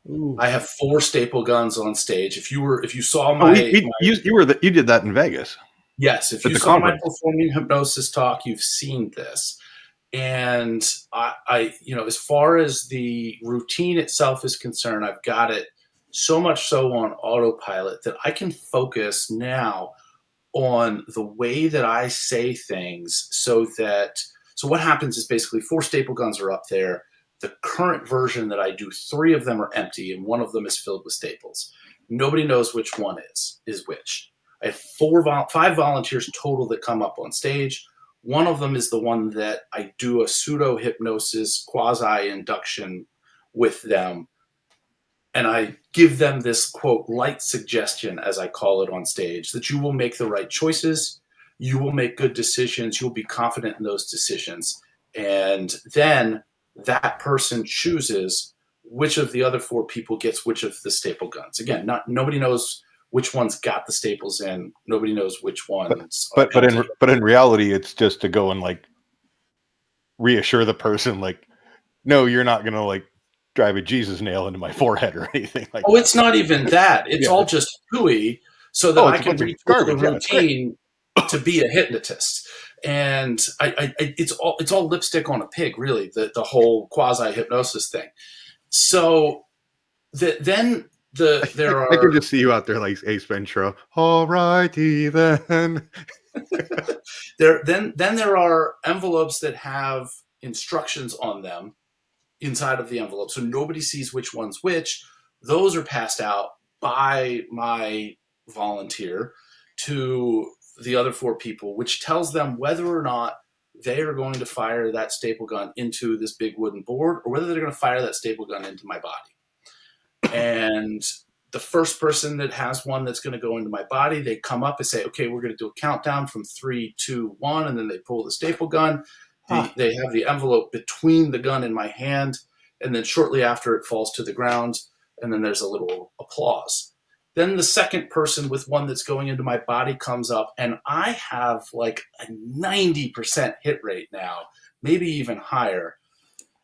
Ooh. I have 4 staple guns on stage. If you saw you did that in Vegas. Yes, if you saw my performing hypnosis talk, you've seen this. And I, as far as the routine itself is concerned, I've got it so much so on autopilot that I can focus now on the way that I say things so what happens is basically 4 staple guns are up there. The current version that I do, 3 of them are empty and 1 of them is filled with staples. Nobody knows which one is which. I have 5 volunteers total that come up on stage. One of them is the one that I do a pseudo hypnosis quasi induction with them. And I give them this, quote, light suggestion, as I call it on stage, that you will make the right choices. You will make good decisions. You'll be confident in those decisions. And then that person chooses which of the other 4 people gets which of the staple guns. Again, nobody knows which one's got the staples in. Nobody knows which ones. But in reality, it's just to go and like reassure the person, like, no, you're not gonna like drive a Jesus nail into my forehead or anything like that. Oh, it's not even that. It's all just hooey so that I can retool the routine to be a hypnotist. And it's all lipstick on a pig, really, the whole quasi hypnosis thing. So then I can just see you out there like Ace Ventura. All righty then. Then there are envelopes that have instructions on them inside of the envelope, so nobody sees which one's which. Those are passed out by my volunteer to the other 4 people, which tells them whether or not they are going to fire that staple gun into this big wooden board or whether they're going to fire that staple gun into my body. And the first person that has one that's going to go into my body, they come up and say, okay, we're going to do a countdown from 3, 2, 1, and then they pull the staple gun. They have the envelope between the gun and my hand, and then shortly after it falls to the ground, and then there's a little applause. Then the second person with one that's going into my body comes up, and I have like a 90% hit rate now, maybe even higher,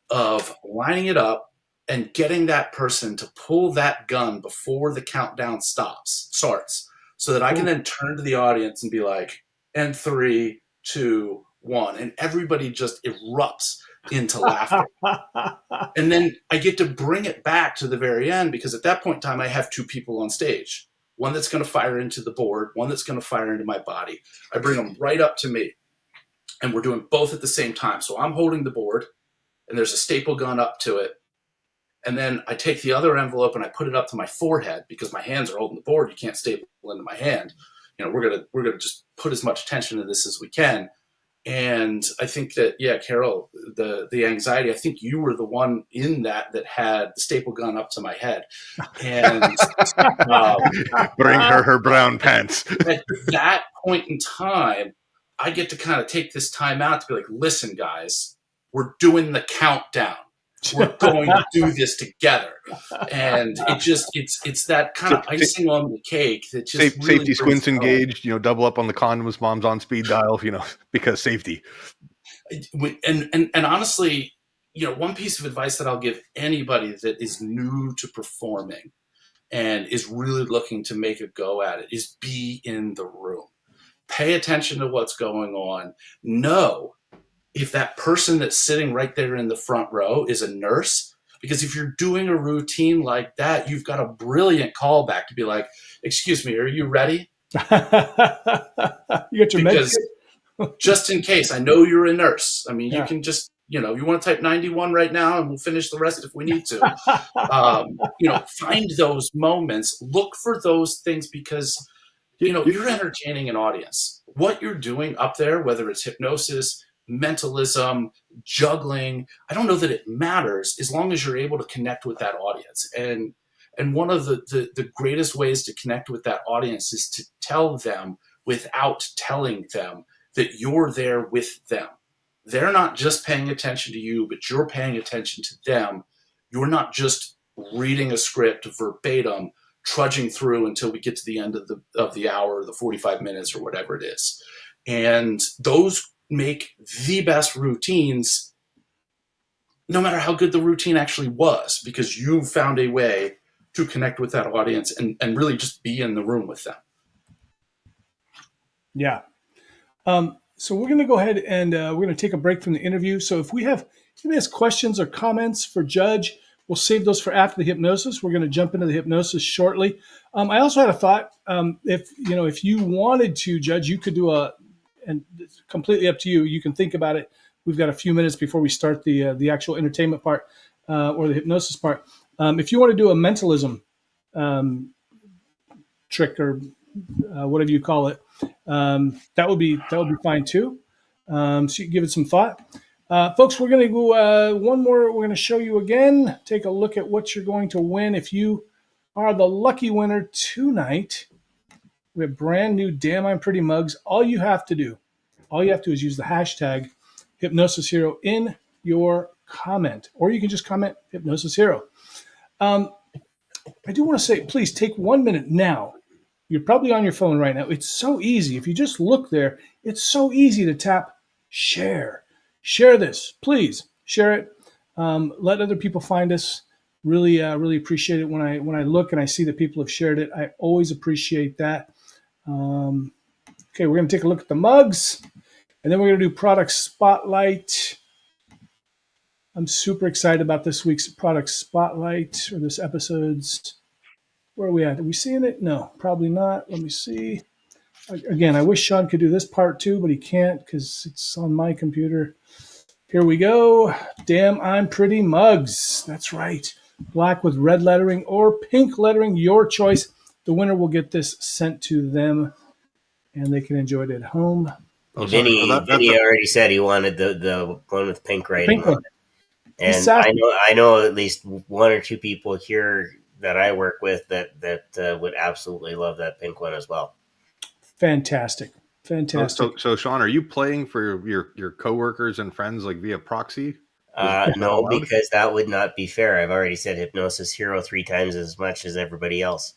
of lining it up and getting that person to pull that gun before the countdown starts, so that I can then turn to the audience and be like, and 3, 2, 1, and everybody just erupts into laughter. And then I get to bring it back to the very end, because at that point in time, I have 2 people on stage. One that's going to fire into the board, one that's going to fire into my body. I bring them right up to me, and we're doing both at the same time. So I'm holding the board, and there's a staple gun up to it. And then I take the other envelope and I put it up to my forehead, because my hands are holding the board. You can't staple into my hand. We're gonna just put as much attention to this as we can. And I think that, Carol, the anxiety, I think you were the one in that had the staple gun up to my head. And bring her brown pants. At that point in time, I get to kind of take this time out to be like, listen, guys, we're doing the countdown. We're going to do this together. And it's that kind of icing on the cake that just really safety squints engaged, double up on the condoms, mom's on speed dial, because safety. And honestly, one piece of advice that I'll give anybody that is new to performing and is really looking to make a go at it is be in the room. Pay attention to what's going on. Know if that person that's sitting right there in the front row is a nurse, because if you're doing a routine like that, you've got a brilliant callback to be like, excuse me, are you ready? You got your meds? Just in case, I know you're a nurse. I mean, you can just, you want to type 91 right now and we'll finish the rest if we need to. Find those moments, look for those things, because, you're entertaining an audience. What you're doing up there, whether it's hypnosis, mentalism, juggling, I don't know that it matters as long as you're able to connect with that audience. And one of the greatest ways to connect with that audience is to tell them without telling them that you're there with them. They're not just paying attention to you, but you're paying attention to them. You're not just reading a script verbatim, trudging through until we get to the end of the hour, the 45 minutes or whatever it is. And those make the best routines no matter how good the routine actually was, because you found a way to connect with that audience and really just be in the room with them. Yeah. So we're going to go ahead and we're going to take a break from the interview. So if anybody has questions or comments for Judge, we'll save those for after the hypnosis. We're going to jump into the hypnosis shortly. I also had a thought. If you wanted to, Judge, you could do and it's completely up to you. You can think about it. We've got a few minutes before we start the actual entertainment part or the hypnosis part. If you want to do a mentalism trick or whatever you call it, that would be fine too. So you can give it some thought. Folks, we're going to go one more. We're going to show you again. Take a look at what you're going to win. If you are the lucky winner tonight, we have brand new Damn I'm Pretty mugs. All you have to do is use the hashtag Hypnosis Hero in your comment, or you can just comment Hypnosis Hero. I do want to say, please take 1 minute now. You're probably on your phone right now. It's so easy. If you just look there, it's so easy to tap share. Share this. Please share it. Let other people find us. Really appreciate it when I look and I see that people have shared it. I always appreciate that. Okay, we're going to take a look at the mugs, and then we're going to do product spotlight. I'm super excited about this week's product spotlight, or this episode's. Where are we at? Are we seeing it? No, probably not. Let me see. Again, I wish Shawn could do this part too, but he can't because it's on my computer. Here we go. Damn I'm Pretty mugs. That's right. Black with red lettering or pink lettering, your choice. The winner will get this sent to them, and they can enjoy it at home. Vinny already said he wanted the one with pink writing on it. And I know at least one or two people here that I work with that would absolutely love that pink one as well. Fantastic. So Shawn, are you playing for your coworkers and friends like via proxy? No, because that would not be fair. I've already said Hypnosis Hero 3 times as much as everybody else.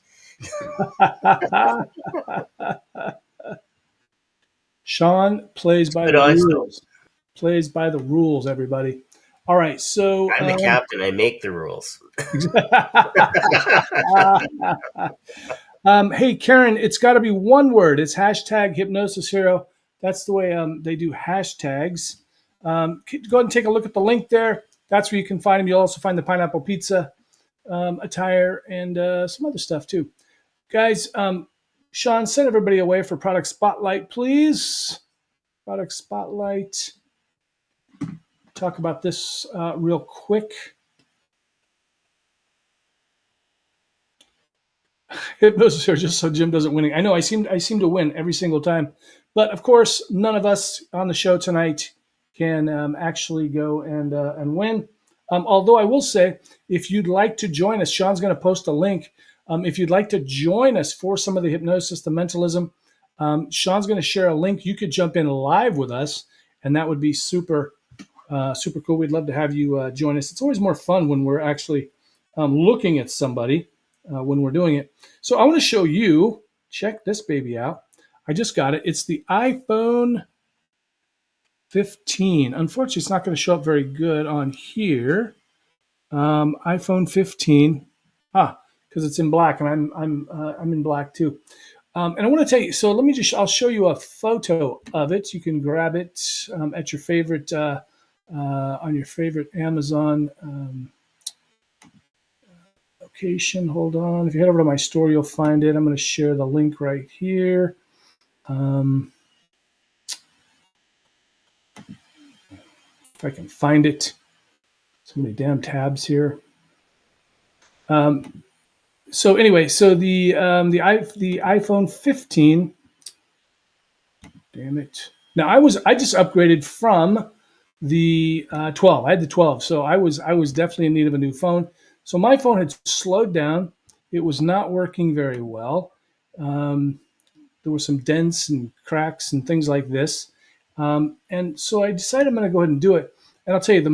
Shawn plays by the rules. Plays by the rules, everybody. All right, so I'm the captain. I make the rules. Hey, Karen, it's got to be one word. It's hashtag Hypnosis Hero. That's the way they do hashtags. Go ahead and take a look at the link there. That's where you can find them. You'll also find the pineapple pizza attire and some other stuff too. Guys, Shawn, send everybody away for product spotlight, please. Product spotlight. Talk about this real quick. Hypnosis Hero, just so Jim doesn't win. I know I seem to win every single time, but of course, none of us on the show tonight can actually go and win. Although I will say, if you'd like to join us, Shawn's going to post a link. If you'd like to join us for some of the hypnosis, the mentalism, Shawn's going to share a link. You could jump in live with us, and that would be super cool. We'd love to have you join us. It's always more fun when we're actually looking at somebody when we're doing it. So I want to show you, check this baby out. I just got it. It's the iPhone 15. Unfortunately, it's not going to show up very good on here. iPhone 15. Because it's in black, and I'm in black too. And I want to tell you. So I'll show you a photo of it. You can grab it at your favorite on your favorite Amazon location. Hold on. If you head over to my store, you'll find it. I'm going to share the link right here. If I can find it. So many damn tabs here. So anyway, so the iPhone 15. Damn it! Now I just upgraded from the 12. I had the 12, so I was definitely in need of a new phone. So my phone had slowed down. It was not working very well. There were some dents and cracks and things like this. And so I decided I'm going to go ahead and do it. And I'll tell you the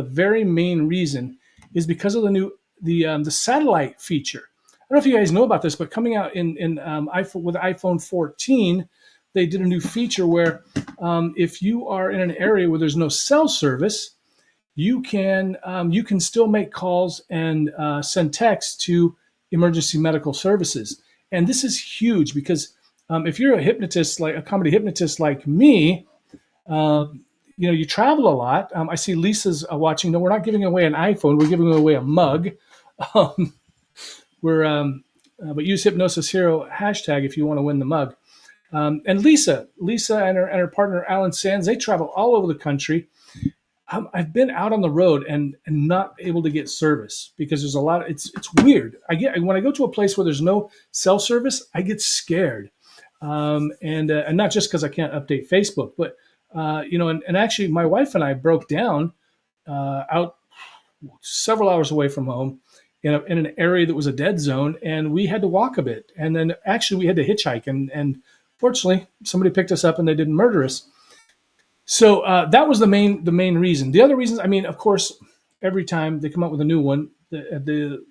very main reason is because of the satellite feature. I don't know if you guys know about this, but coming out in iPhone with iPhone 14, they did a new feature where if you are in an area where there's no cell service, you can still make calls and send texts to emergency medical services. And this is huge because if you're a hypnotist, like a comedy hypnotist like me, you travel a lot. I see Lisa's watching. No, we're not giving away an iPhone. We're giving away a mug. Um, but use Hypnosis Hero hashtag if you want to win the mug. And Lisa and her partner Alan Sands, they travel all over the country. I've been out on the road and not able to get service because there's a lot. It's weird. When I go to a place where there's no cell service, I get scared, and not just because I can't update Facebook, but and actually my wife and I broke down out several hours away from home in an area that was a dead zone, and we had to walk a bit, and then actually we had to hitchhike, and fortunately somebody picked us up and they didn't murder us. So that was the main reason. The other reasons, I mean, of course, every time they come out with a new one, the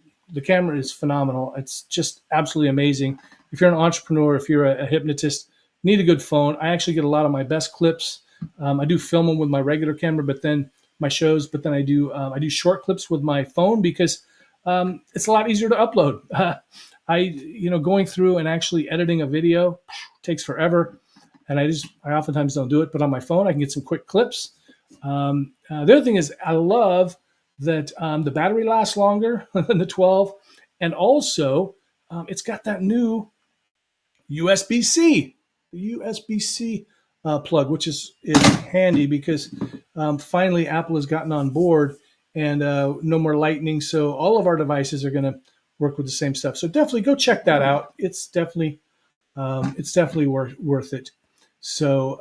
camera is phenomenal. It's just absolutely amazing. If you're an entrepreneur, if you're a hypnotist, need a good phone. I actually get a lot of my best clips. I do film them with my regular camera, but then my shows. But then I do short clips with my phone because it's a lot easier to upload. Going through and actually editing a video takes forever. And I oftentimes don't do it, but on my phone, I can get some quick clips. The other thing is I love that the battery lasts longer than the 12. And also it's got that new USB-C, the USB-C plug, which is handy because finally Apple has gotten on board and no more lightning. So all of our devices are going to work with the same stuff. So definitely go check that out. It's definitely worth it. So,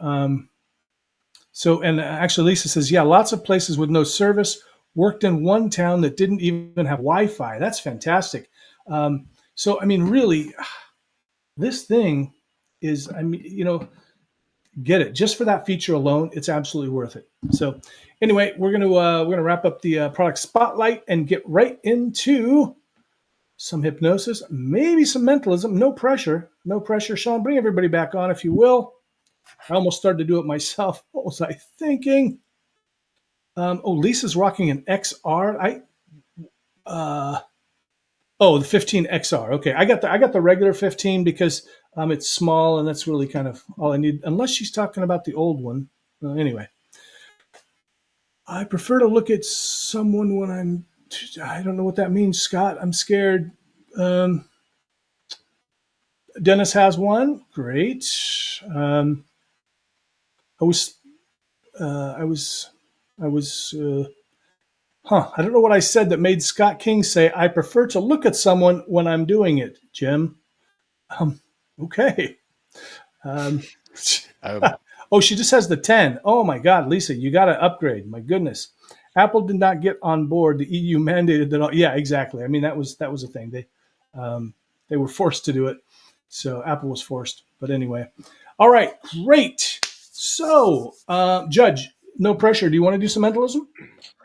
and actually Lisa says, yeah, lots of places with no service. Worked in one town that didn't even have Wi-Fi. That's fantastic. So, I mean, really, this thing is, get it just for that feature alone. It's absolutely worth it. So anyway, we're going to wrap up the product spotlight and get right into some hypnosis, maybe some mentalism. No pressure. Shawn, bring everybody back on if you will. I almost started to do it myself. What was I thinking? Lisa's rocking an XR. The 15 XR. Okay, I got the regular 15 because it's small and that's really kind of all I need. Unless she's talking about the old one. Anyway, I prefer to look at someone when I don't know what that means, Scott. I'm scared. Dennis has one. Great. I don't know what I said that made Scott King say, I prefer to look at someone when I'm doing it, Jim. Okay. She just has the 10. Oh my God, Lisa, you got to upgrade. My goodness. Apple did not get on board. The EU mandated that. Yeah, exactly. I mean, that was a thing. They were forced to do it. So Apple was forced. But anyway. All right, great. So, Judge, no pressure. Do you want to do some mentalism?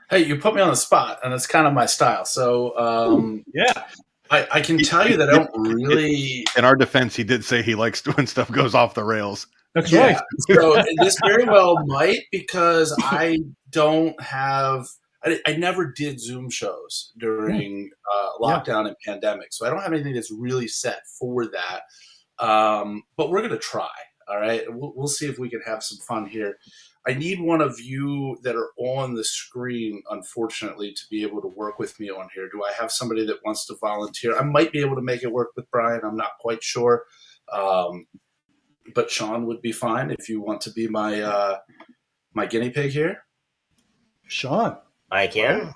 Hey, you put me on the spot, and it's kind of my style. So, yeah. I can tell you that I don't really... In our defense, he did say he likes when stuff goes off the rails. That's right. So this very well might, because I don't have... I never did Zoom shows during lockdown and pandemic, so I don't have anything that's really set for that. But we're going to try, all right? We'll see if we can have some fun here. I need one of you that are on the screen, unfortunately, to be able to work with me on here. Do I have somebody that wants to volunteer? I might be able to make it work with Brian. I'm not quite sure. But Shawn would be fine if you want to be my my guinea pig here. Shawn. I can.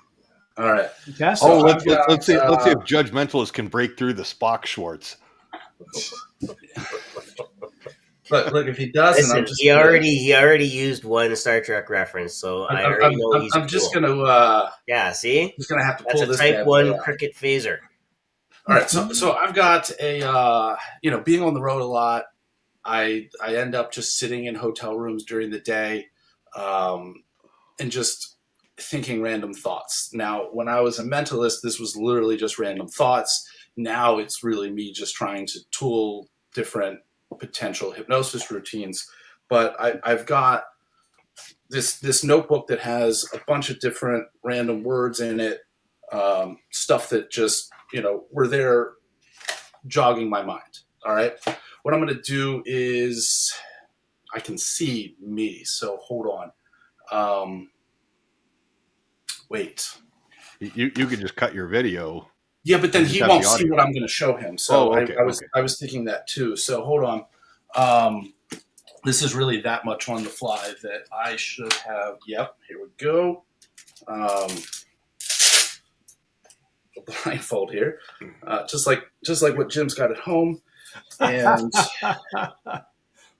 All right. Fantastic. Oh, let's see if Judge Mentalist can break through the Spock Schwartz. Look, if he doesn't, listen, he already used one Star Trek reference, so I already know he's. I'm just gonna. See, just gonna have to pull That's this. a Type 1 cricket phaser. All right, so I've got a being on the road a lot. I end up just sitting in hotel rooms during the day, and just thinking random thoughts. Now, when I was a mentalist, this was literally just random thoughts. Now it's really me just trying to tool different potential hypnosis routines. But I've got this notebook that has a bunch of different random words in it, stuff that just, were there jogging my mind. All right. What I'm going to do is I can see me. So hold on. Wait. You could just cut your video. Yeah, but then he won't see what I'm going to show him. So okay, I was thinking that too. So hold on. This is really that much on the fly that I should have. Yep, here we go. A blindfold here, just like what Jim's got at home. And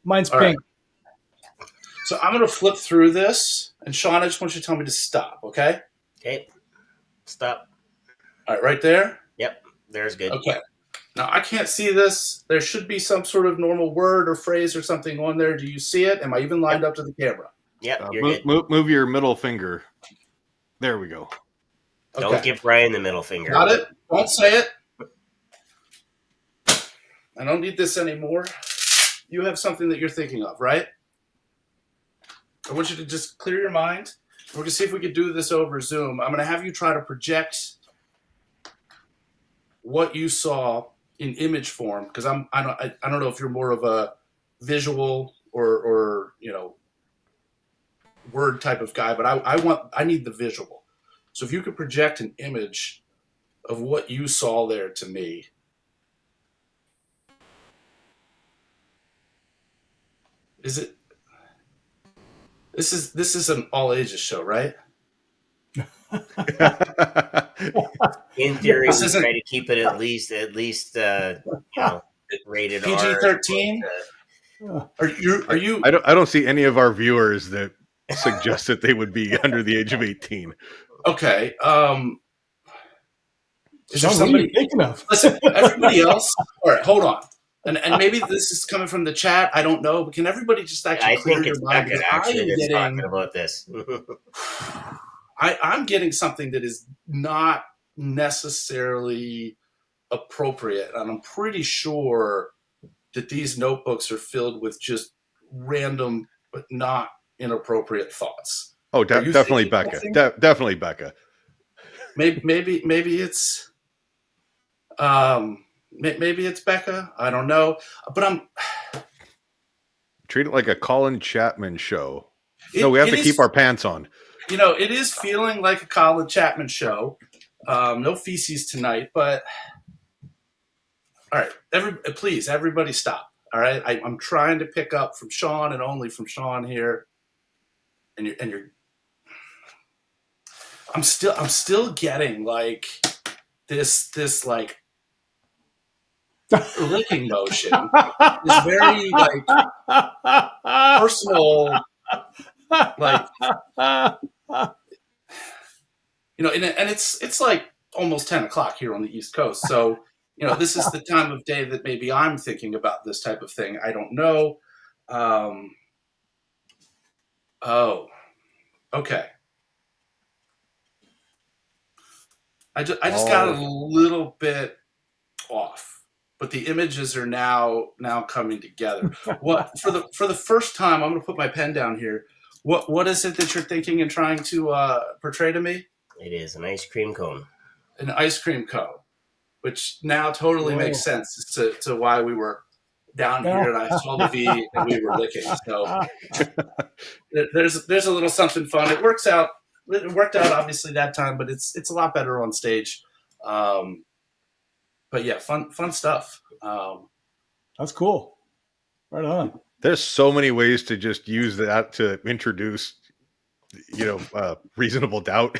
mine's pink. Right. So I'm going to flip through this, and Shawn, I just want you to tell me to stop. Okay. Okay. Stop. All right, right there. Yep, there's good. Okay. Now, I can't see this. There should be some sort of normal word or phrase or something on there. Do you see it? Am I even lined up to the camera? Yep, you're good. Move your middle finger. There we go. Okay. Don't give Brian the middle finger. Got it? Don't say it. I don't need this anymore. You have something that you're thinking of, right? I want you to just clear your mind. We're going to see if we could do this over Zoom. I'm going to have you try to project what you saw in image form, because I don't know if you're more of a visual or word type of guy, but I need the visual. So if you could project an image of what you saw there to me. This is an all ages show, right? In theory, we try to keep it at least rated PG-13. Are you? I don't see any of our viewers that suggest that they would be under the age of 18. Okay. Is there Shawn, somebody thinking of? Listen, everybody else. All right, hold on. And maybe this is coming from the chat. I don't know, but can everybody just actually clear your mind? Becca actually is talking about this. I'm getting something that is not necessarily appropriate, and I'm pretty sure that these notebooks are filled with just random but not inappropriate thoughts. Oh, definitely Becca. Definitely Becca. Maybe it's maybe it's Becca. I don't know, but I'm treat it like a Colin Chapman show. No, we have to keep our pants on. It is feeling like a Colin Chapman show. No feces tonight, but all right. Please, everybody stop. All right. I'm trying to pick up from Shawn and only from Shawn here. And you're I'm still getting like this like licking motion. This very like personal, like and it's like almost 10 o'clock here on the East Coast. So, this is the time of day that maybe I'm thinking about this type of thing. I don't know. Oh, okay. I just got a little bit off, but the images are now coming together. What for the first time? I'm going to put my pen down here. What is it that you're thinking and trying to portray to me? It is an ice cream cone. An ice cream cone, which now totally makes sense to why we were down here and I saw the V and we were licking. So there's a little something fun. It works out. It worked out obviously that time, but it's a lot better on stage. But yeah, fun stuff. That's cool. Right on. There's so many ways to just use that to introduce, reasonable doubt.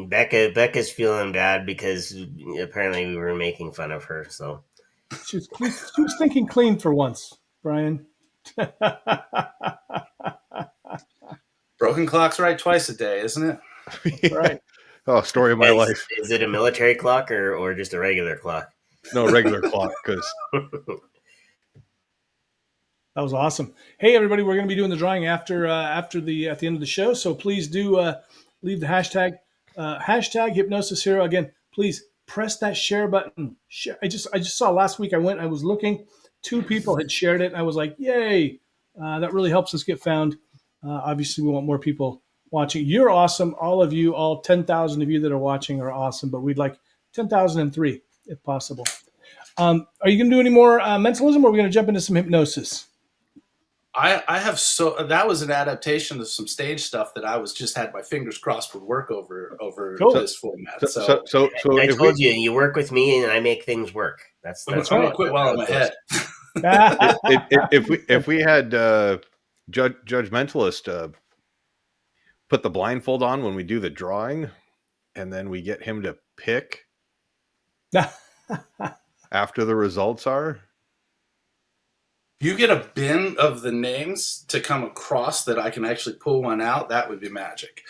Becca's feeling bad because apparently we were making fun of her. So she was thinking clean for once, Brian. Broken clock's right twice a day, isn't it? Right. Oh, story of my life. Is it a military clock or just a regular clock? No, regular clock, because that was awesome. Hey, everybody, we're going to be doing the drawing at the end of the show. So please do leave the hashtag Hypnosis Hero. Again, please press that share button. I just saw last week. I was looking. 2 people had shared it. And I was like, yay! That really helps us get found. Obviously, we want more people watching. You're awesome. All of you, all 10,000 of you that are watching are awesome, but we'd like 10,003 if possible. Are you going to do any more mentalism, or are we going to jump into some hypnosis? I have that was an adaptation of some stage stuff that I just had my fingers crossed would work over Cool. this format. So I told you, you work with me and I make things work. That's I'm gonna quit while I'm ahead. if we had Judge Mentalist put the blindfold on when we do the drawing, and then we get him to pick after the results are. You get a bin of the names to come across that I can actually pull one out. That would be magic.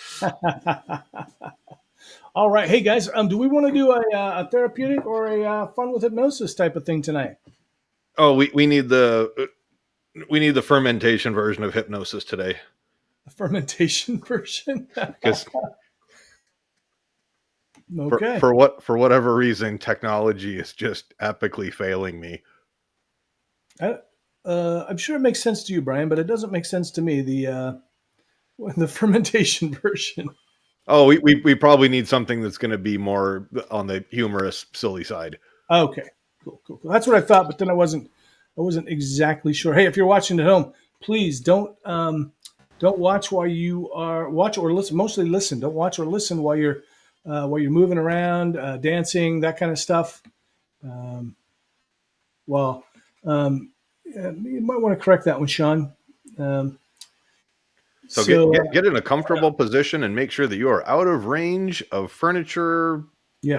All right. Hey, guys, do we want to do a therapeutic or a fun with hypnosis type of thing tonight? Oh, we need the fermentation version of hypnosis today. The fermentation version? Because okay. for whatever reason, technology is just epically failing me. I'm sure it makes sense to you, Brian, but it doesn't make sense to me. The fermentation version. Oh, we probably need something that's going to be more on the humorous, silly side. Okay, cool. That's what I thought, but then I wasn't exactly sure. Hey, if you're watching at home, please don't watch while you are watch or listen. Mostly listen. Don't watch or listen while you're moving around, dancing, that kind of stuff. You might want to correct that one, Shawn. So get in a comfortable position and make sure that you are out of range of furniture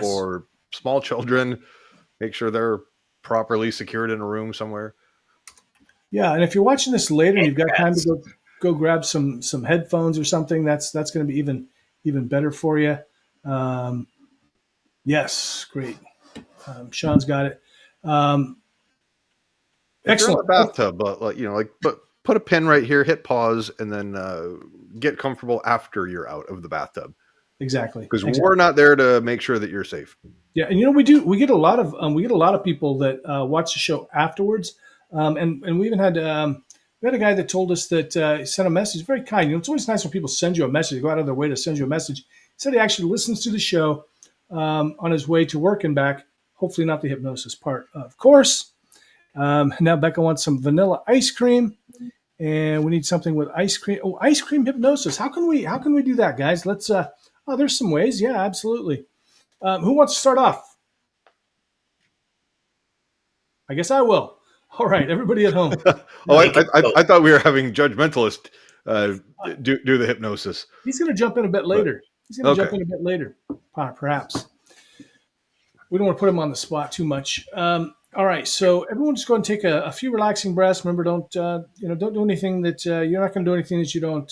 or small children. Make sure they're properly secured in a room somewhere. Yeah, and if you're watching this later and you've got time to go grab some headphones or something, that's going to be even better for you. Yes, great. Shawn's got it. Excellent. In the bathtub, but put a pin right here, hit pause, and then get comfortable after you're out of the bathtub. Exactly. Because we're not there to make sure that you're safe. Yeah, and we get a lot of people that watch the show afterwards, and we even had we had a guy that told us that he sent a message, very kind. It's always nice when people send you a message, they go out of their way to send you a message. He said he actually listens to the show on his way to work and back. Hopefully not the hypnosis part, of course. Now Becca wants some vanilla ice cream, and we need something with ice cream. Oh, ice cream hypnosis. How can we do that, guys? Let's. There's some ways. Yeah, absolutely. Who wants to start off? I guess I will. All right, everybody at home. I thought we were having Judge Mentalist do the hypnosis. He's going to jump in a bit later. Jump in a bit later, perhaps. We don't want to put him on the spot too much. All right, so everyone just go ahead and take a few relaxing breaths. Remember, don't do anything that you're not going to do anything that you don't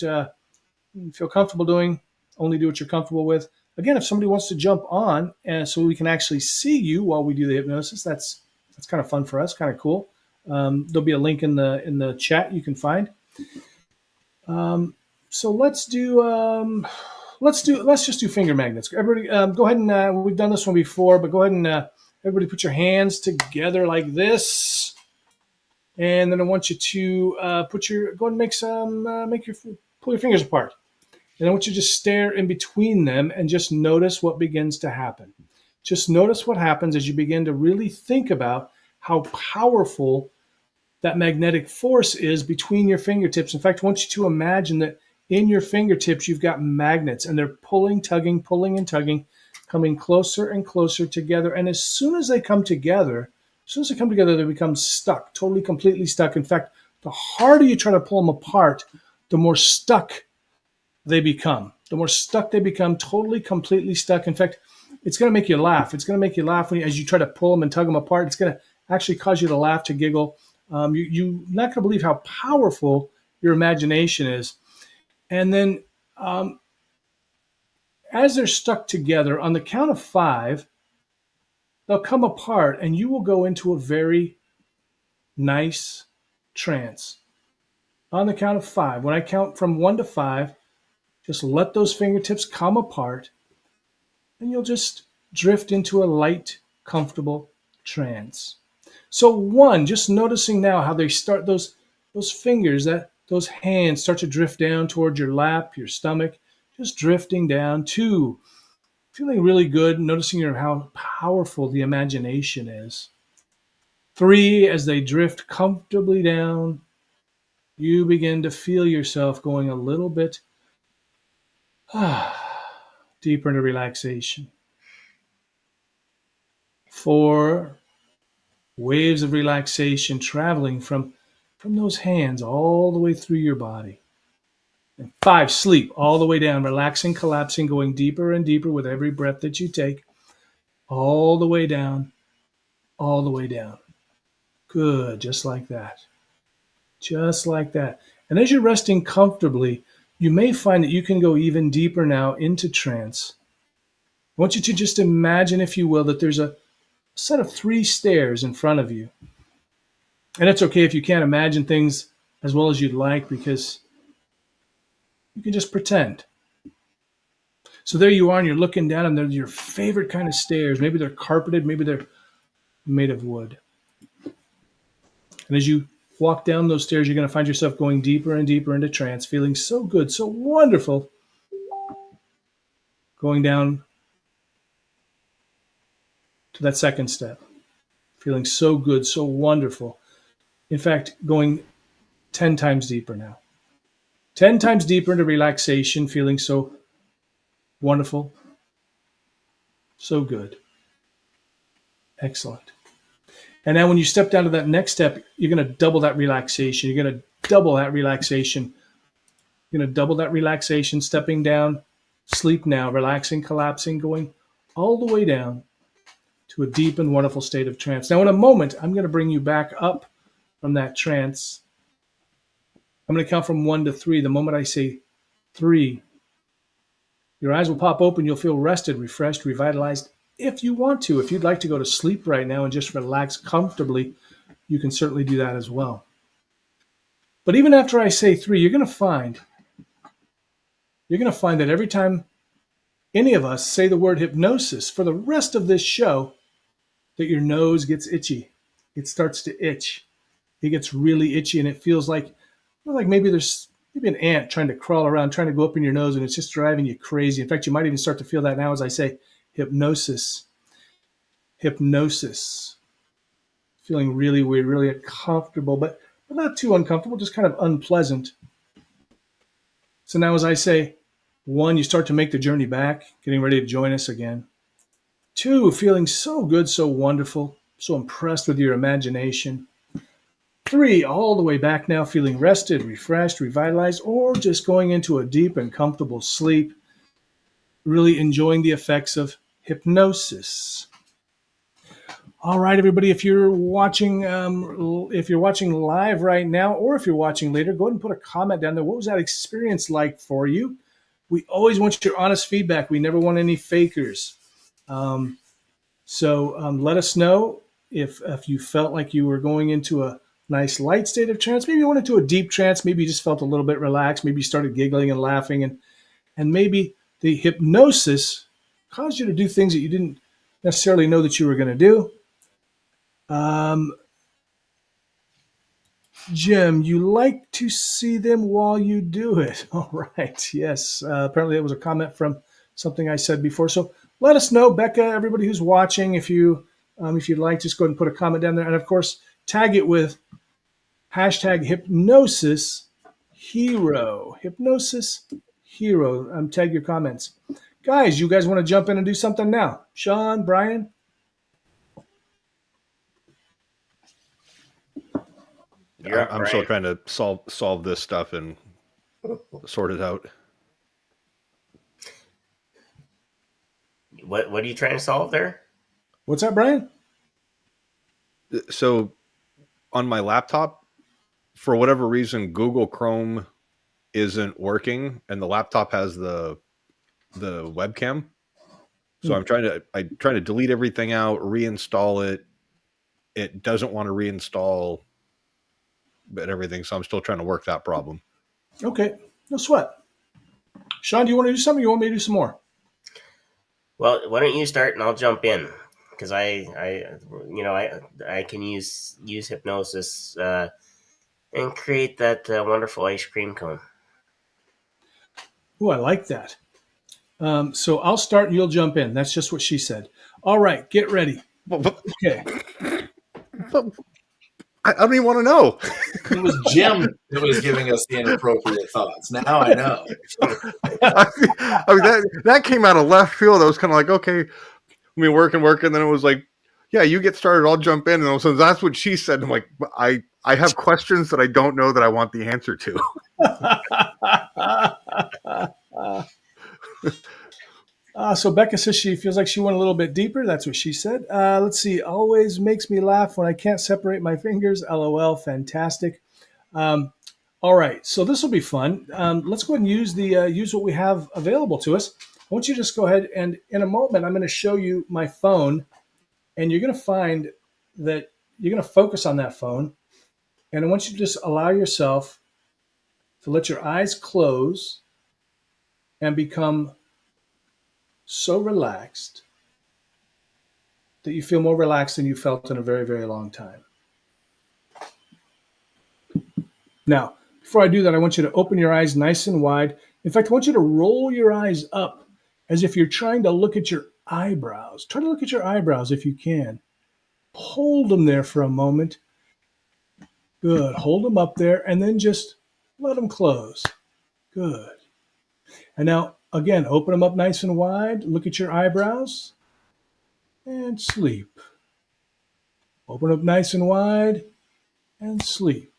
feel comfortable doing. Only do what you're comfortable with. Again, if somebody wants to jump on, so we can actually see you while we do the hypnosis, that's kind of fun for us, kind of cool. There'll be a link in the chat you can find. So let's just do finger magnets. Everybody, go ahead and we've done this one before, but go ahead and everybody put your hands together like this, and then I want you to go ahead and pull your fingers apart. And I want you to just stare in between them and just notice what begins to happen. Just notice what happens as you begin to really think about how powerful that magnetic force is between your fingertips. In fact, I want you to imagine that in your fingertips, you've got magnets, and they're pulling and tugging, coming closer and closer together. And as soon as they come together, they become stuck, totally, completely stuck. In fact, the harder you try to pull them apart, the more stuck they become. Totally, completely stuck. In fact, it's going to make you laugh. It's going to make you laugh as you try to pull them and tug them apart. It's going to actually cause you to laugh, to giggle. You're not going to believe how powerful your imagination is. And then as they're stuck together, on the count of 5, they'll come apart, and you will go into a very nice trance. On the count of 5, when I count from 1 to 5, just let those fingertips come apart, and you'll just drift into a light, comfortable trance. So 1, just noticing now how they start, those those fingers, those hands start to drift down towards your lap, your stomach, just drifting down. 2, feeling really good, noticing how powerful the imagination is. 3, as they drift comfortably down, you begin to feel yourself going a little bit deeper into relaxation. 4, waves of relaxation traveling from those hands all the way through your body. And 5, sleep all the way down, relaxing, collapsing, going deeper and deeper with every breath that you take, all the way down, all the way down. Good, just like that. Just like that. And as you're resting comfortably, you may find that you can go even deeper now into trance. I want you to just imagine, if you will, that there's a set of 3 stairs in front of you. And it's okay if you can't imagine things as well as you'd like, because you can just pretend. So there you are, and you're looking down, and they're your favorite kind of stairs. Maybe they're carpeted, maybe they're made of wood. And as you walk down those stairs, you're going to find yourself going deeper and deeper into trance, feeling so good, so wonderful. Going down to that second step, feeling so good, so wonderful. In fact, going 10 times deeper now. 10 times deeper into relaxation, feeling so wonderful, so good. Excellent. And now when you step down to that next step, you're going to double that relaxation. You're going to double that relaxation. You're going to double that relaxation, stepping down, sleep now, relaxing, collapsing, going all the way down to a deep and wonderful state of trance. Now, in a moment, I'm going to bring you back up from that trance. I'm going to count from 1 to 3. The moment I say 3, your eyes will pop open. You'll feel rested, refreshed, revitalized. If you want to, if you'd like to go to sleep right now and just relax comfortably, you can certainly do that as well. But even after I say 3, you're going to find that every time any of us say the word hypnosis for the rest of this show, that your nose gets itchy. It starts to itch. It gets really itchy, and it feels like maybe there's an ant trying to crawl around, trying to go up in your nose, and it's just driving you crazy. In fact, you might even start to feel that now as I say hypnosis. Hypnosis. Feeling really weird, really uncomfortable, but not too uncomfortable, just kind of unpleasant. So now as I say 1, you start to make the journey back, getting ready to join us again. 2, feeling so good, so wonderful, so impressed with your imagination. 3, all the way back now, feeling rested, refreshed, revitalized, or just going into a deep and comfortable sleep, really enjoying the effects of hypnosis. All right, everybody, if you're watching live right now, or if you're watching later, go ahead and put a comment down there. What was that experience like for you? We always want your honest feedback. We never want any fakers. So let us know if you felt like you were going into a nice light state of trance. Maybe you went into a deep trance. Maybe you just felt a little bit relaxed. Maybe you started giggling and laughing, and maybe the hypnosis caused you to do things that you didn't necessarily know that you were going to do. Jim, you like to see them while you do it. All right. Yes. Apparently that was a comment from something I said before. So let us know, Becca, everybody who's watching, if you'd like, just go ahead and put a comment down there. And of course, tag it with hashtag Hypnosis Hero. Hypnosis Hero. Tag your comments. Guys, you guys want to jump in and do something now? Shawn, Brian? I'm still trying to solve this stuff and sort it out. What are you trying to solve there? What's that, Brian? So on my laptop, for whatever reason, Google Chrome isn't working, and the laptop has the webcam. So I'm trying to delete everything out, reinstall it. It doesn't want to reinstall, but everything. So I'm still trying to work that problem. Okay, no sweat. Shawn, do you want to do something? Or you want me to do some more? Well, why don't you start and I'll jump in, because I can use hypnosis And create that wonderful ice cream cone. Oh, I like that. So I'll start and you'll jump in. That's just what she said. All right, get ready. Okay. I don't even want to know. It was Jim that was giving us the inappropriate thoughts. Now I know. I mean, that came out of left field. I was kind of like, okay, I mean, working. Then it was like, yeah, you get started. I'll jump in. And so that's what she said. I'm like, I have questions that I don't know that I want the answer to. So Becca says she feels like she went a little bit deeper. That's what she said. Let's see. Always makes me laugh when I can't separate my fingers. LOL. Fantastic. All right. So this will be fun. Let's go ahead and use what we have available to us. I want you to just go ahead and in a moment, I'm going to show you my phone, and you're going to find that you're going to focus on that phone. And I want you to just allow yourself to let your eyes close and become so relaxed that you feel more relaxed than you felt in a very, very long time. Now, before I do that, I want you to open your eyes nice and wide. In fact, I want you to roll your eyes up as if you're trying to look at your eyebrows. Try to look at your eyebrows if you can. Hold them there for a moment. Good. Hold them up there and then just let them close. Good. And now, again, open them up nice and wide. Look at your eyebrows and sleep. Open up nice and wide and sleep.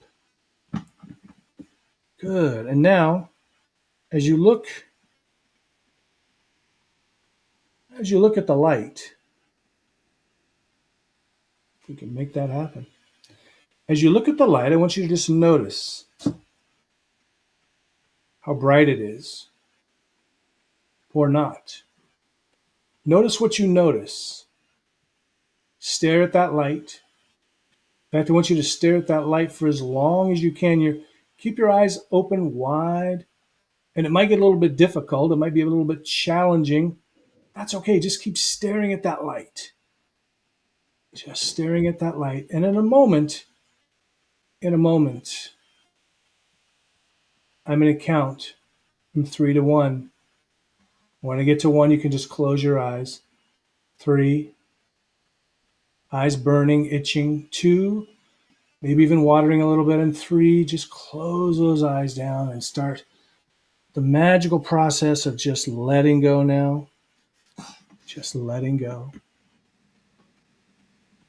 Good. And now, as you look at the light, if we can make that happen. As you look at the light, I want you to just notice how bright it is or not. Notice what you notice. Stare at that light. In fact, I want you to stare at that light for as long as you can. Keep your eyes open wide, and it might get a little bit difficult. It might be a little bit challenging. That's okay. Just keep staring at that light. Just staring at that light. And in a moment, I'm going to count from 3 to 1. When I get to 1, you can just close your eyes. 3, eyes burning, itching. 2, maybe even watering a little bit. And 3, just close those eyes down and start the magical process of just letting go now. Just letting go.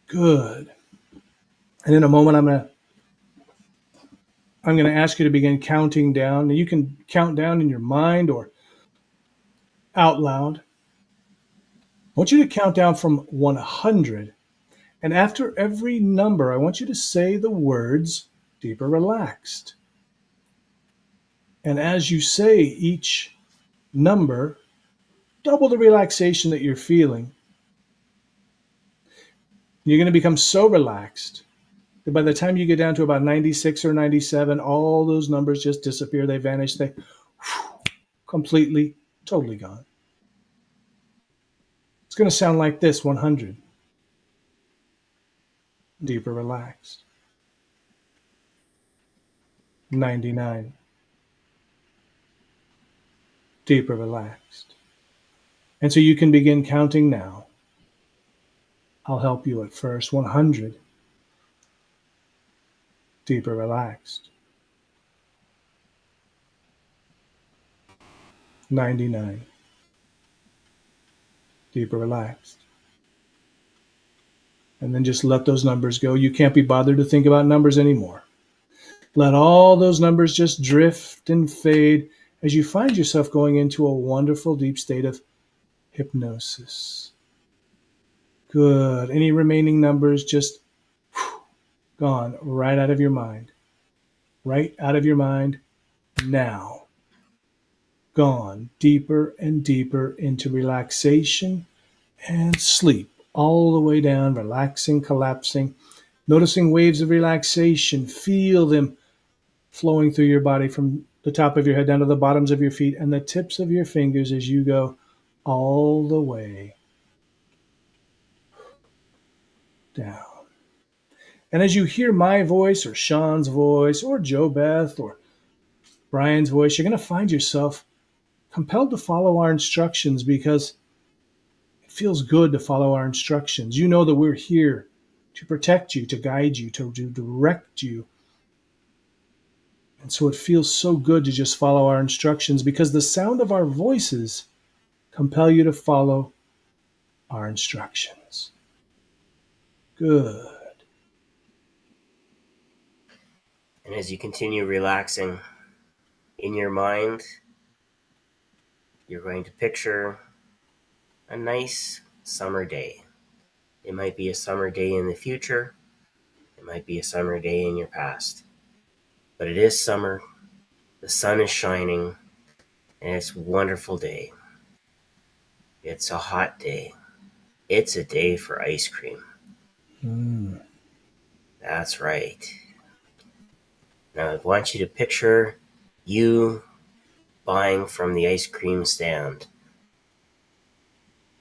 Good. And in a moment, I'm going to ask you to begin counting down. Now, you can count down in your mind or out loud. I want you to count down from 100. And after every number, I want you to say the words deeper relaxed. And as you say each number, double the relaxation that you're feeling. You're going to become so relaxed that by the time you get down to about 96 or 97, all those numbers just disappear. They vanish. They completely, totally gone. It's going to sound like this: 100. Deeper relaxed. 99. Deeper relaxed. And so you can begin counting now. I'll help you at first. 100. Deeper relaxed. 99. Deeper relaxed. And then just let those numbers go. You can't be bothered to think about numbers anymore. Let all those numbers just drift and fade as you find yourself going into a wonderful deep state of hypnosis. Good. Any remaining numbers just gone right out of your mind. Right out of your mind now. Gone deeper and deeper into relaxation and sleep. All the way down, relaxing, collapsing, noticing waves of relaxation. Feel them flowing through your body from the top of your head down to the bottoms of your feet and the tips of your fingers as you go all the way down. And as you hear my voice or Shawn's voice or Joe Beth or Brian's voice, you're going to find yourself compelled to follow our instructions because it feels good to follow our instructions. You know that we're here to protect you, to guide you, to direct you. And so it feels so good to just follow our instructions because the sound of our voices compel you to follow our instructions. Good. And as you continue relaxing in your mind, you're going to picture a nice summer day. It might be a summer day in the future. It might be a summer day in your past. But it is summer. The sun is shining. And it's a wonderful day. It's a hot day. It's a day for ice cream. That's right. Now I want you to picture you buying from the ice cream stand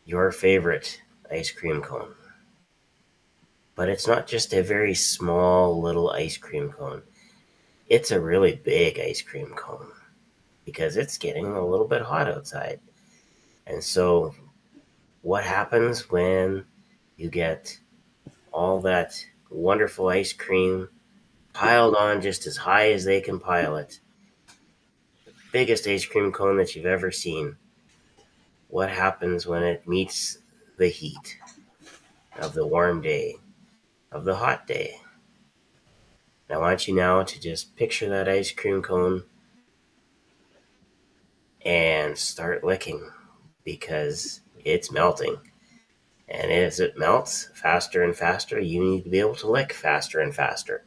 your favorite ice cream cone. But it's not just a very small little ice cream cone. It's a really big ice cream cone because it's getting a little bit hot outside. And so what happens when you get all that wonderful ice cream piled on just as high as they can pile it? The biggest ice cream cone that you've ever seen. What happens when it meets the heat of the warm day, of the hot day? I want you now to just picture that ice cream cone and start licking because it's melting. And as it melts faster and faster, you need to be able to lick faster and faster.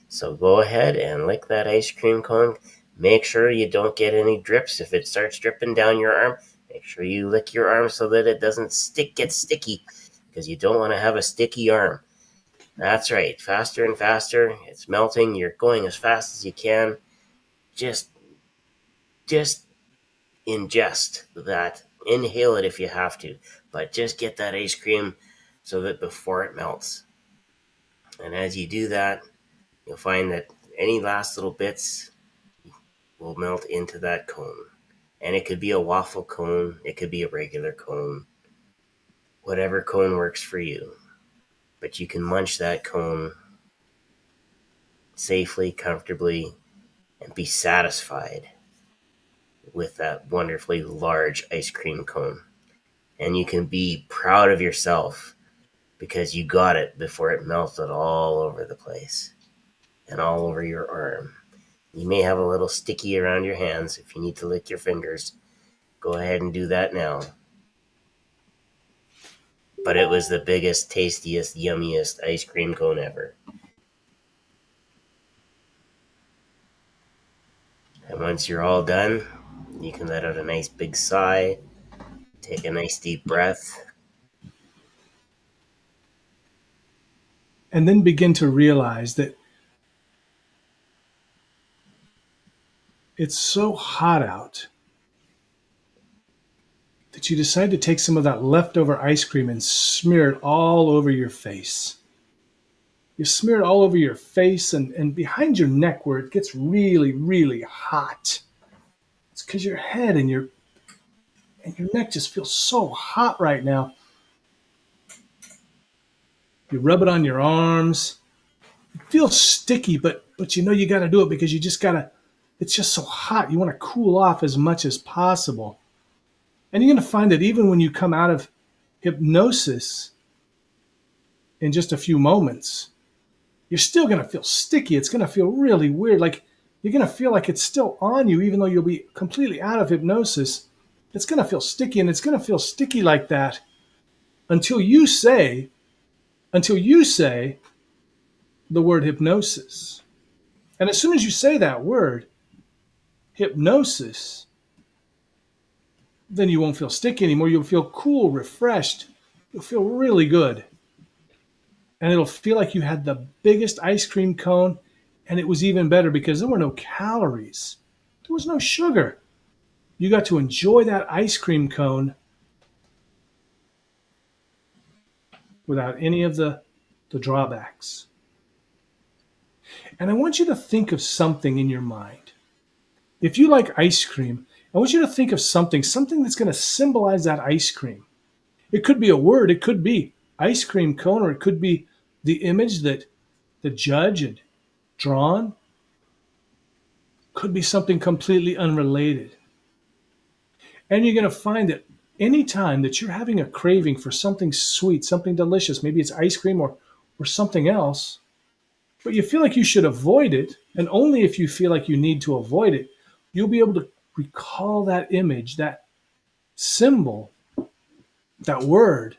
So go ahead and lick that ice cream cone. Make sure you don't get any drips. If it starts dripping down your arm, make sure you lick your arm so that it doesn't get sticky because you don't want to have a sticky arm. That's right. Faster and faster. It's melting. You're going as fast as you can. Just ingest that. Inhale it if you have to, but just get that ice cream so that before it melts. And as you do that, you'll find that any last little bits will melt into that cone. And it could be a waffle cone. It could be a regular cone. Whatever cone works for you. But you can munch that cone safely, comfortably, and be satisfied with that wonderfully large ice cream cone. And you can be proud of yourself because you got it before it melted all over the place and all over your arm. You may have a little sticky around your hands if you need to lick your fingers. Go ahead and do that now. But it was the biggest, tastiest, yummiest ice cream cone ever. And once you're all done, you can let out a nice big sigh, take a nice deep breath, and then begin to realize that it's so hot out that you decide to take some of that leftover ice cream and smear it all over your face. You smear it all over your face and behind your neck where it gets really, really hot. It's because your head and your neck just feels so hot right now. You rub it on your arms. It feels sticky, but you know you got to do it because you just got to, it's just so hot. You want to cool off as much as possible. And you're going to find that even when you come out of hypnosis in just a few moments, you're still going to feel sticky. It's going to feel really weird. Like you're going to feel like it's still on you, even though you'll be completely out of hypnosis. It's going to feel sticky, and it's going to feel sticky like that until you say the word hypnosis. And as soon as you say that word, hypnosis, then you won't feel sticky anymore. You'll feel cool, refreshed. You'll feel really good. And it'll feel like you had the biggest ice cream cone, and it was even better because there were no calories. There was no sugar. You got to enjoy that ice cream cone without any of the drawbacks. And I want you to think of something in your mind. If you like ice cream, I want you to think of something that's going to symbolize that ice cream. It could be a word, it could be ice cream cone, or it could be the image that the judge had drawn. Could be something completely unrelated. And you're going to find that anytime that you're having a craving for something sweet, something delicious, maybe it's ice cream or something else, but you feel like you should avoid it, and only if you feel like you need to avoid it, you'll be able to recall that image, that symbol, that word,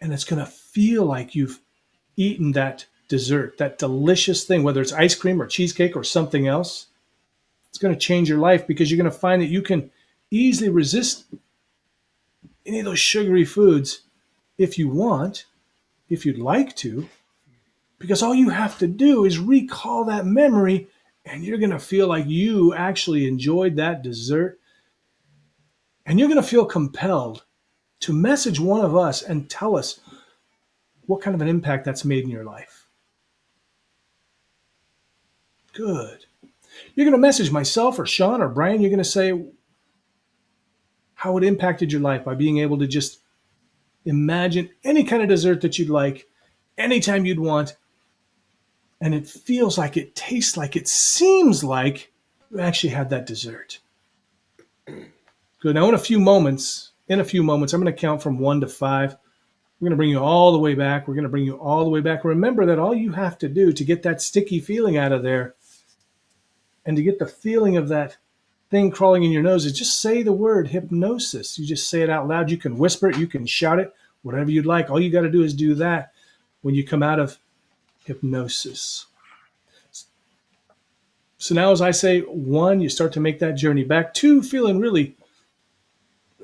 and it's going to feel like you've eaten that dessert, that delicious thing, whether it's ice cream or cheesecake or something else. It's going to change your life because you're going to find that you can easily resist any of those sugary foods if you want, if you'd like to, because all you have to do is recall that memory and you're going to feel like you actually enjoyed that dessert. And you're going to feel compelled to message one of us and tell us what kind of an impact that's made in your life. Good. You're going to message myself or Shawn or Brian. You're going to say how it impacted your life by being able to just imagine any kind of dessert that you'd like, anytime you'd want, and it feels like, it tastes like, it seems like you actually had that dessert. Good. Now, in a few moments, I'm going to count from 1 to 5. We're going to bring you all the way back. Remember that all you have to do to get that sticky feeling out of there and to get the feeling of that thing crawling in your nose is just say the word hypnosis. You just say it out loud. You can whisper it. You can shout it, whatever you'd like. All you got to do is do that when you come out of hypnosis. So now as I say 1, you start to make that journey back. 2, feeling really,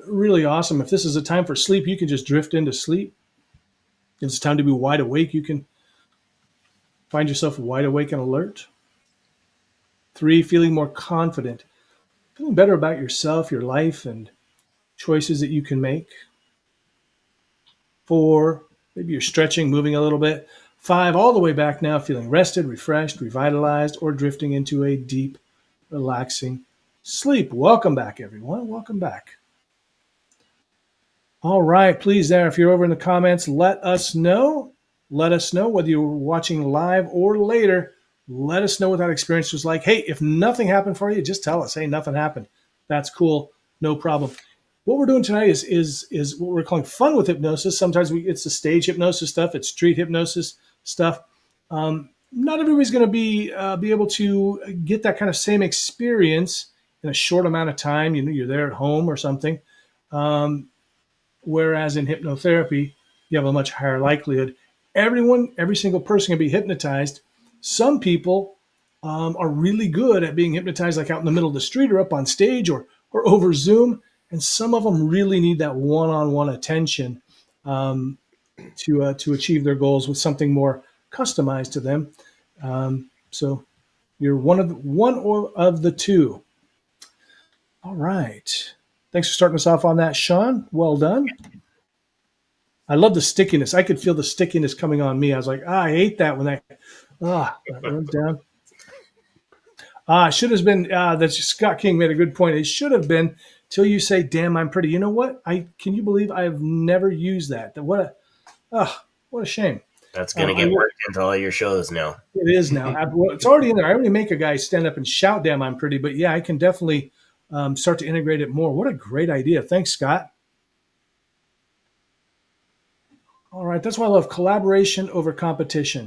really awesome. If this is a time for sleep, you can just drift into sleep. If it's time to be wide awake, you can find yourself wide awake and alert. 3, feeling more confident, feeling better about yourself, your life, and choices that you can make. 4, maybe you're stretching, moving a little bit. 5, all the way back now, feeling rested, refreshed, revitalized, or drifting into a deep, relaxing sleep. Welcome back, everyone. Welcome back. All right, please there, if you're over in the comments, let us know. Let us know whether you're watching live or later. Let us know what that experience was like. Hey, if nothing happened for you, just tell us. Hey, nothing happened. That's cool. No problem. What we're doing tonight is what we're calling fun with hypnosis. Sometimes it's the stage hypnosis stuff. It's street hypnosis stuff. Not everybody's going to be able to get that kind of same experience in a short amount of time. You're there at home or something. Whereas in hypnotherapy, you have a much higher likelihood. Every single person can be hypnotized. Some people are really good at being hypnotized, like out in the middle of the street or up on stage or over Zoom. And some of them really need that one-on-one attention to achieve their goals with something more customized to them. So you're one of the two. All right. Thanks for starting us off on that, Shawn. Well done. I love the stickiness. I could feel the stickiness coming on me. I was like, I hate that when that runs down. It should have been, that Scott King made a good point. It should have been till you say, damn, I'm pretty. You know what? Can you believe I've never used that? What a shame. That's going to get worked into all your shows now. It is now. It's already in there. I already make a guy stand up and shout, damn, I'm pretty. But yeah, I can definitely start to integrate it more. What a great idea. Thanks, Scott. All right. That's why I love collaboration over competition.